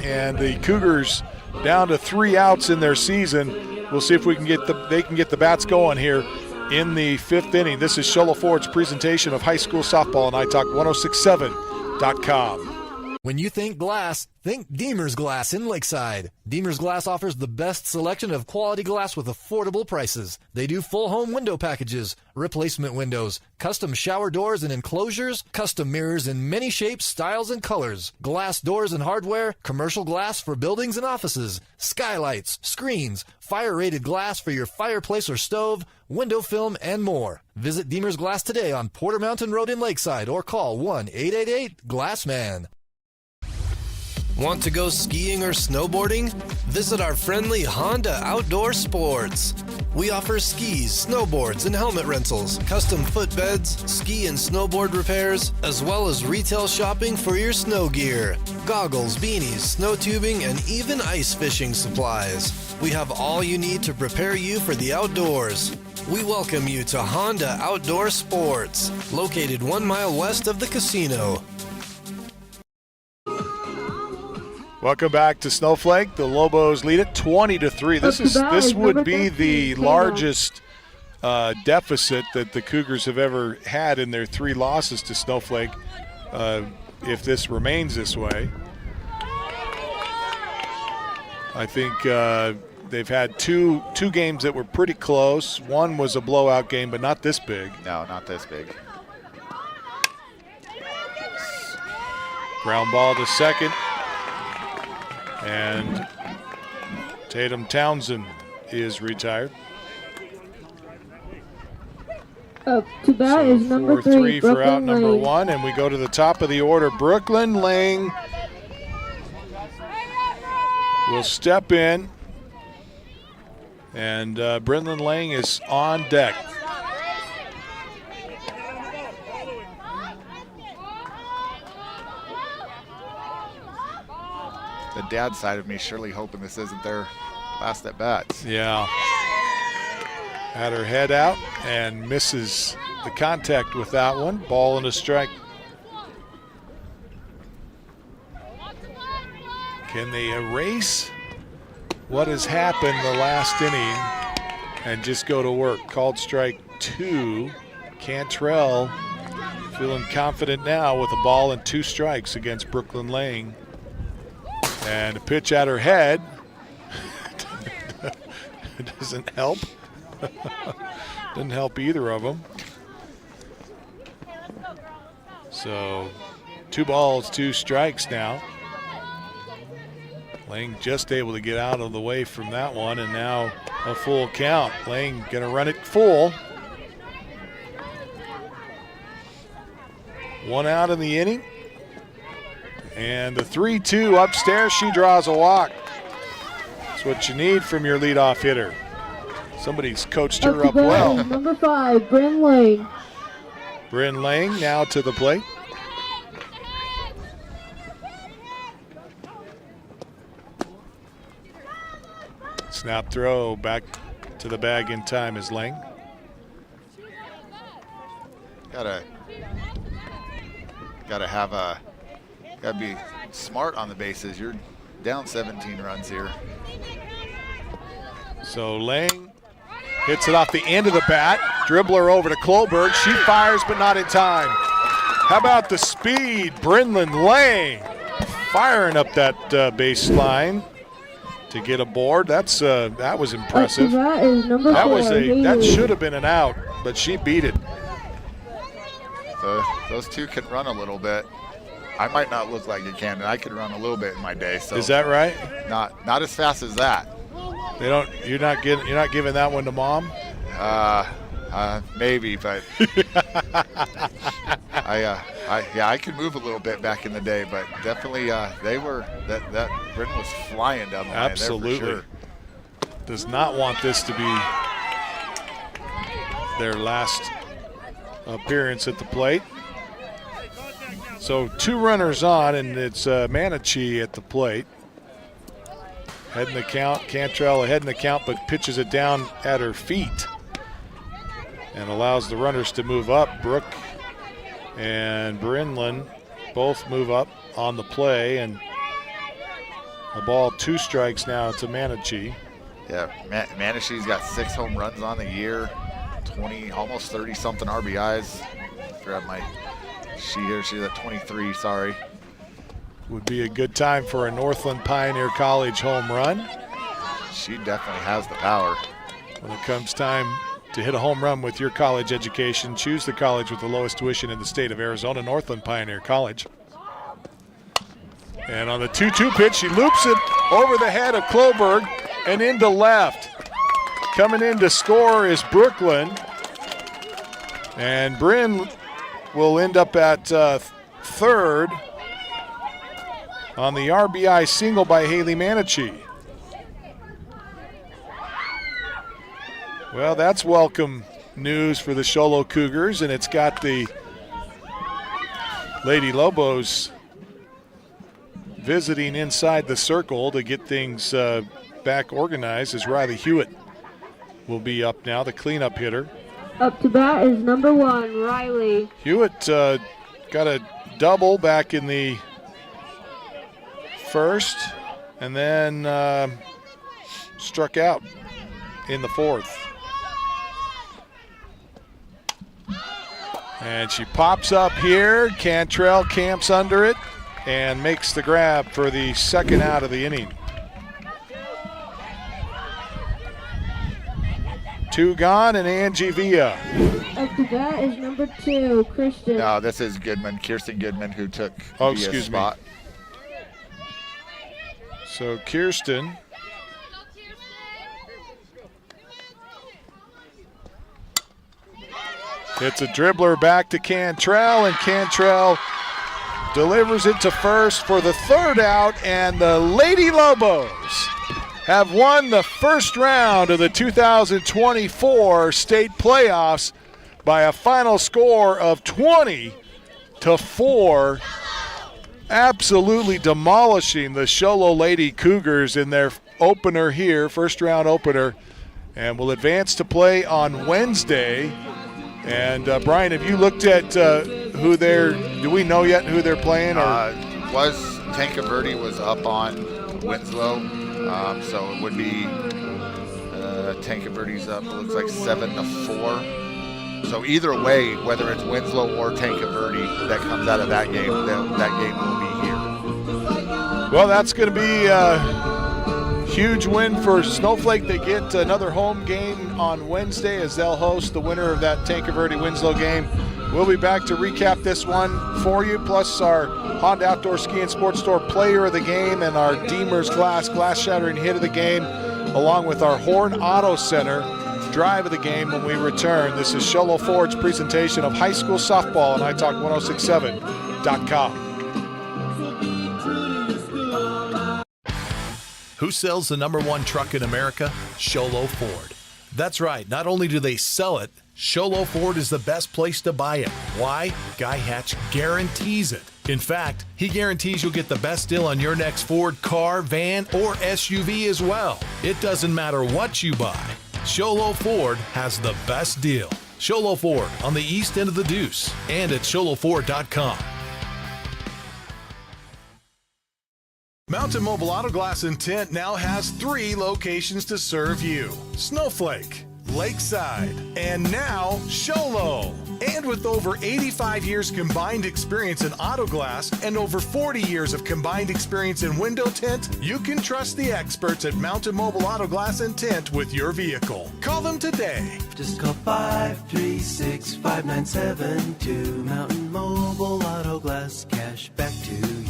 and the Cougars down to 3 outs in their season. We'll see if they can get the bats going here in the 5th inning. This is Show Low Ford's presentation of high school softball on iTalk1067.com. When you think glass, think Deemer's Glass in Lakeside. Deemer's Glass offers the best selection of quality glass with affordable prices. They do full home window packages, replacement windows, custom shower doors and enclosures, custom mirrors in many shapes, styles, and colors, glass doors and hardware, commercial glass for buildings and offices, skylights, screens, fire-rated glass for your fireplace or stove, window film, and more. Visit Deemer's Glass today on Porter Mountain Road in Lakeside or call 1-888-GLASSMAN. Want to go skiing or snowboarding? Visit our friendly Honda Outdoor Sports. We offer skis, snowboards, and helmet rentals, custom footbeds, ski and snowboard repairs, as well as retail shopping for your snow gear, goggles, beanies, snow tubing, and even ice fishing supplies. We have all you need to prepare you for the outdoors. We welcome you to Honda Outdoor Sports, located 1 mile west of the casino. Welcome back to Snowflake. The Lobos lead it 20-3. This would be the largest deficit that the Cougars have ever had in their 3 losses to Snowflake, if this remains this way. I think they've had two games that were pretty close. One was a blowout game, but not this big. No, not this big. Ground ball to second. And Tatum Townsend is retired. Up to bat is number 3 for out number Lang. 1, and we go to the top of the order. Brooklyn Lang will step in, and Brooklyn Lang is on deck. The dad side of me surely hoping this isn't their last at bats. Yeah. Had her head out and misses the contact with that one. Ball and a strike. Can they erase what has happened the last inning and just go to work? Called strike 2. Cantrell feeling confident now with a ball and 2 strikes against Brooklyn Lang. And a pitch at her head doesn't help. Doesn't help either of them. So 2 balls, 2 strikes now. Lang just able to get out of the way from that one, and now a full count. Lang gonna run it full. 1 out in the inning. And the 3-2 upstairs, she draws a walk. That's what you need from your leadoff hitter. Somebody's coached her up well. Number 5, Bryn Lang. Bryn Lang now to the plate. Snap throw back to the bag in time is Lang. Gotta be smart on the bases. You're down 17 runs here. So Lang hits it off the end of the bat. Dribbler over to Kloberg. She fires, but not in time. How about the speed? Brendan Lang firing up that baseline to get aboard. That was impressive. That is number That 4, was Haley. that should have been an out, but she beat it. So those two can run a little bit. I might not look like it can, and I could run a little bit in my day. So Is that right? Not as fast as that. You're not giving that one to Mom? Maybe, but I could move a little bit back in the day, but definitely that Britain was flying down the line. Absolutely. There for sure. Does not want this to be their last appearance at the plate. So 2 runners on, and it's Manichi at the plate. Head in the count. Cantrell ahead in the count, but pitches it down at her feet and allows the runners to move up. Brooke and Brinlin both move up on the play, and the ball 2 strikes now to Manichi. Yeah, Manichi's got 6 home runs on the year, 20, almost 30-something RBIs. Grab my sheet here. She's at 23, sorry. Would be a good time for a Northland Pioneer College home run. She definitely has the power. When it comes time to hit a home run with your college education, choose the college with the lowest tuition in the state of Arizona, Northland Pioneer College. And on the 2-2 pitch, she loops it over the head of Kloberg and into left. Coming in to score is Brooklyn. And Bryn will end up at third on the RBI single by Haley Manichi. Well, that's welcome news for the Show Low Cougars, and it's got the Lady Lobos visiting inside the circle to get things back organized, as Riley Hewitt will be up now, the cleanup hitter. Up to bat is number 1, Riley. Hewitt got a double back in the first, and then struck out in the fourth. And she pops up here. Cantrell camps under it and makes the grab for the second out of the inning. 2 gone, and Angie Villa. Up to bat is number 2, Kristen. No, this is Goodman, Kirsten Goodman, who took Villa's spot. So Kirsten hits a dribbler back to Cantrell, and Cantrell delivers it to first for the third out, and the Lady Lobos have won the first round of the 2024 state playoffs by a final score of 20-4. Absolutely demolishing the Show Low Lady Cougars in their opener here, first round opener, and will advance to play on Wednesday. And Brian, have you looked at who do we know yet who they're playing? Tanka Verde was up on Winslow, so it would be Tanka Verde's up, it looks like 7-4. So either way, whether it's Winslow or Tanka Verde that comes out of that game, that game will be here. Well, that's going to be a huge win for Snowflake. They get another home game on Wednesday as they'll host the winner of that Tanka Verde-Winslow game. We'll be back to recap this one for you, plus our Honda Outdoor Ski and Sports Store player of the game and our Deemer's glass-shattering hit of the game, along with our Horn Auto Center drive of the game when we return. This is Show Low Ford's presentation of high school softball on iTalk1067.com. Who sells the #1 truck in America? Show Low Ford. That's right. Not only do they sell it, Sholo Ford is the best place to buy it. Why? Guy Hatch guarantees it. In fact, he guarantees you'll get the best deal on your next Ford car, van, or SUV as well. It doesn't matter what you buy. Sholo Ford has the best deal. Sholo Ford on the east end of the Deuce and at sholoford.com. Mountain Mobile Auto Glass and Tint now has 3 locations to serve you. Snowflake, Lakeside, and now Sholo. And with over 85 years combined experience in auto glass and over 40 years of combined experience in window tint, you can trust the experts at Mountain Mobile Auto Glass and Tint with your vehicle. Call them today. Just call 536-5972. Mountain Mobile Auto Glass, cash back to you.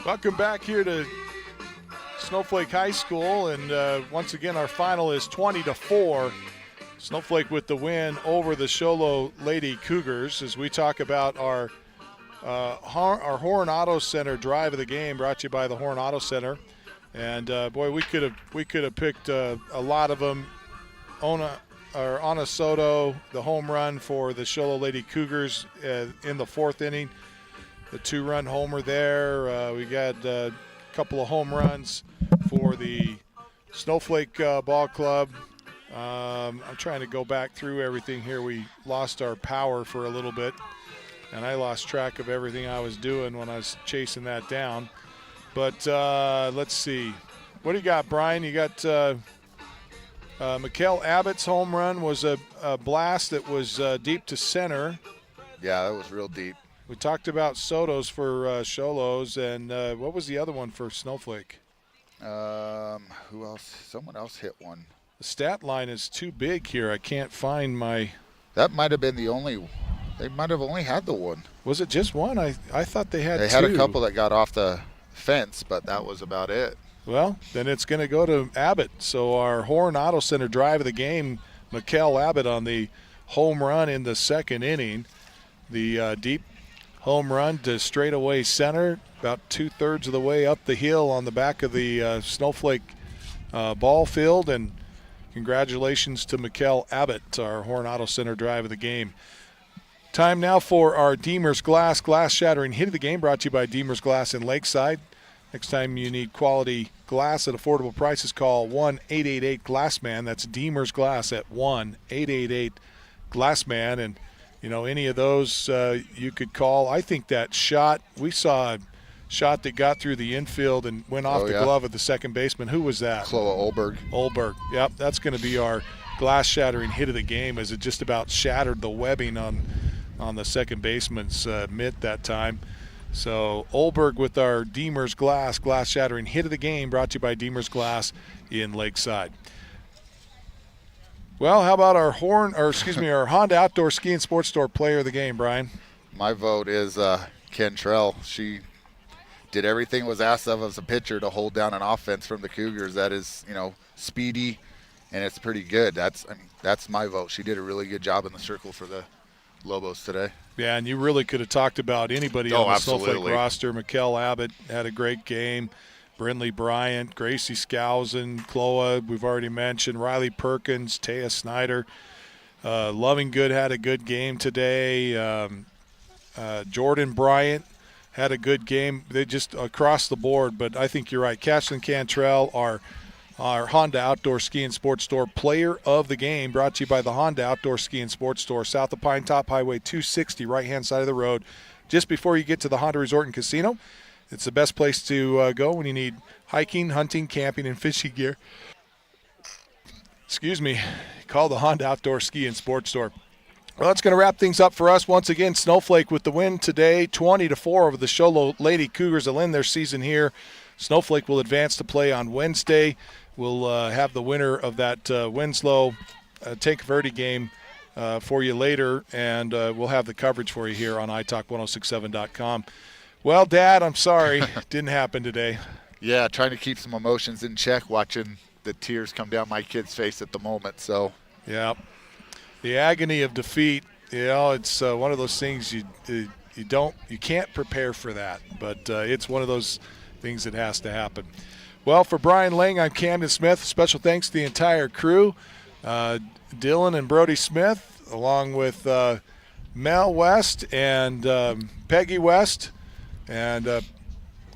Welcome back here to Snowflake High School, and once again our final is 20-4. Snowflake with the win over the Sholo Lady Cougars. As we talk about our Horn Auto Center drive of the game, brought to you by the Horn Auto Center, and boy, we could have picked a lot of them. Ana Soto, the home run for the Sholo Lady Cougars in the 4th inning. The 2-run homer there. We got a couple of home runs for the Snowflake Ball Club. I'm trying to go back through everything here. We lost our power for a little bit, and I lost track of everything I was doing when I was chasing that down. But let's see. What do you got, Brian? You got Mikkel Abbott's home run was a blast that was deep to center. Yeah, that was real deep. We talked about Soto's for Sholos, and what was the other one for Snowflake? Who else? Someone else hit one. The stat line is too big here. I can't find my. That might have been the only. They might have only had the one. Was it just one? I thought they had two. They had a couple that got off the fence, but that was about it. Well, then it's going to go to Abbott. So our Horn Auto Center drive of the game, Mikkel Abbott on the home run in the 2nd inning. The deep home run to straightaway center, about 2/3 of the way up the hill on the back of the Snowflake ball field. And congratulations to Mikkel Abbott, our Horn Auto Center drive of the game. Time now for our Deemer's Glass shattering hit of the game, brought to you by Deemer's Glass in Lakeside. Next time you need quality glass at affordable prices, call 1-888-GLASSMAN. That's Deemer's Glass at 1-888-GLASSMAN. And you know, any of those you could call. I think that shot, we saw a shot that got through the infield and went off the glove of the second baseman. Who was that? Chloe Olberg. Olberg. Yep, that's going to be our glass shattering hit of the game, as it just about shattered the webbing on the second baseman's mitt that time. So Olberg with our Deemer's Glass shattering hit of the game, brought to you by Deemer's Glass in Lakeside. Well, how about our our Honda Outdoor Ski and Sports Store player of the game, Brian? My vote is Kentrell. She did everything was asked of as a pitcher to hold down an offense from the Cougars that is, speedy, and it's pretty good. That's my vote. She did a really good job in the circle for the Lobos today. Yeah, and you really could have talked about anybody on the Snowflake roster. Mikkel Abbott had a great game. Brindley Bryant, Gracie Skousen, Chloe, we've already mentioned, Riley Perkins, Taya Snyder. Lovinggood had a good game today. Jordan Bryant had a good game. They just across the board, but I think you're right. Cashlyn Cantrell, our Honda Outdoor Ski and Sports Store player of the game, brought to you by the Honda Outdoor Ski and Sports Store, south of Pine Top Highway 260, right-hand side of the road, just before you get to the Honda Resort and Casino. It's the best place to go when you need hiking, hunting, camping, and fishing gear. Call the Honda Outdoor Ski and Sports Store. Well, that's going to wrap things up for us. Once again, Snowflake with the win today, 20-4 over the Sholo Lady Cougars. They'll end their season here. Snowflake will advance to play on Wednesday. We'll have the winner of that Winslow Tanque Verde game for you later, and we'll have the coverage for you here on italk1067.com. Well, Dad, I'm sorry. Didn't happen today. Yeah, trying to keep some emotions in check, watching the tears come down my kid's face at the moment. So, yeah. the agony of defeat, it's one of those things you can't prepare for that, but it's one of those things that has to happen. Well, for Brian Lang, I'm Camden Smith. Special thanks to the entire crew, Dylan and Brody Smith, along with Mel West and Peggy West. And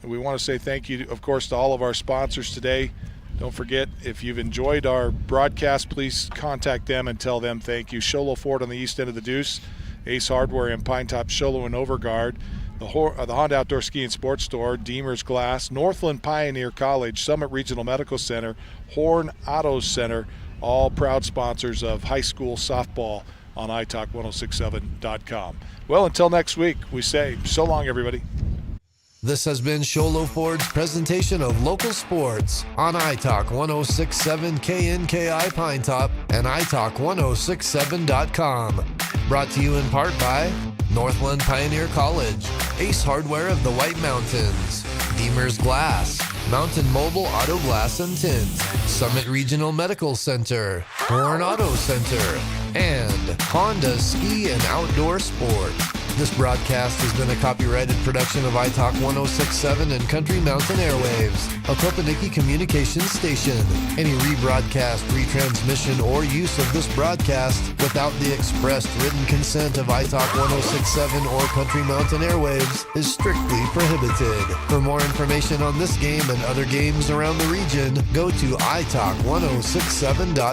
we want to say thank you, of course, to all of our sponsors today. Don't forget, if you've enjoyed our broadcast, please contact them and tell them thank you. Show Low Ford on the east end of the Deuce, Ace Hardware in Pine Top, Show Low and Overguard, the Honda Outdoor Ski and Sports Store, Deemer's Glass, Northland Pioneer College, Summit Regional Medical Center, Horn Auto Center, all proud sponsors of high school softball on italk1067.com. Well, until next week, we say so long, everybody. This has been Show Low Ford's presentation of local sports on iTalk 1067 KNKI Pine Top and italk1067.com. Brought to you in part by Northland Pioneer College, Ace Hardware of the White Mountains, Deemer's Glass, Mountain Mobile Auto Glass and Tint, Summit Regional Medical Center, Horn Auto Center, and Honda Ski and Outdoor Sport. This broadcast has been a copyrighted production of iTalk 1067 and Country Mountain Airwaves, a Kopaniki communications station. Any rebroadcast, retransmission, or use of this broadcast without the expressed written consent of iTalk 1067 or Country Mountain Airwaves is strictly prohibited. For more information on this game and other games around the region, go to italk1067.com.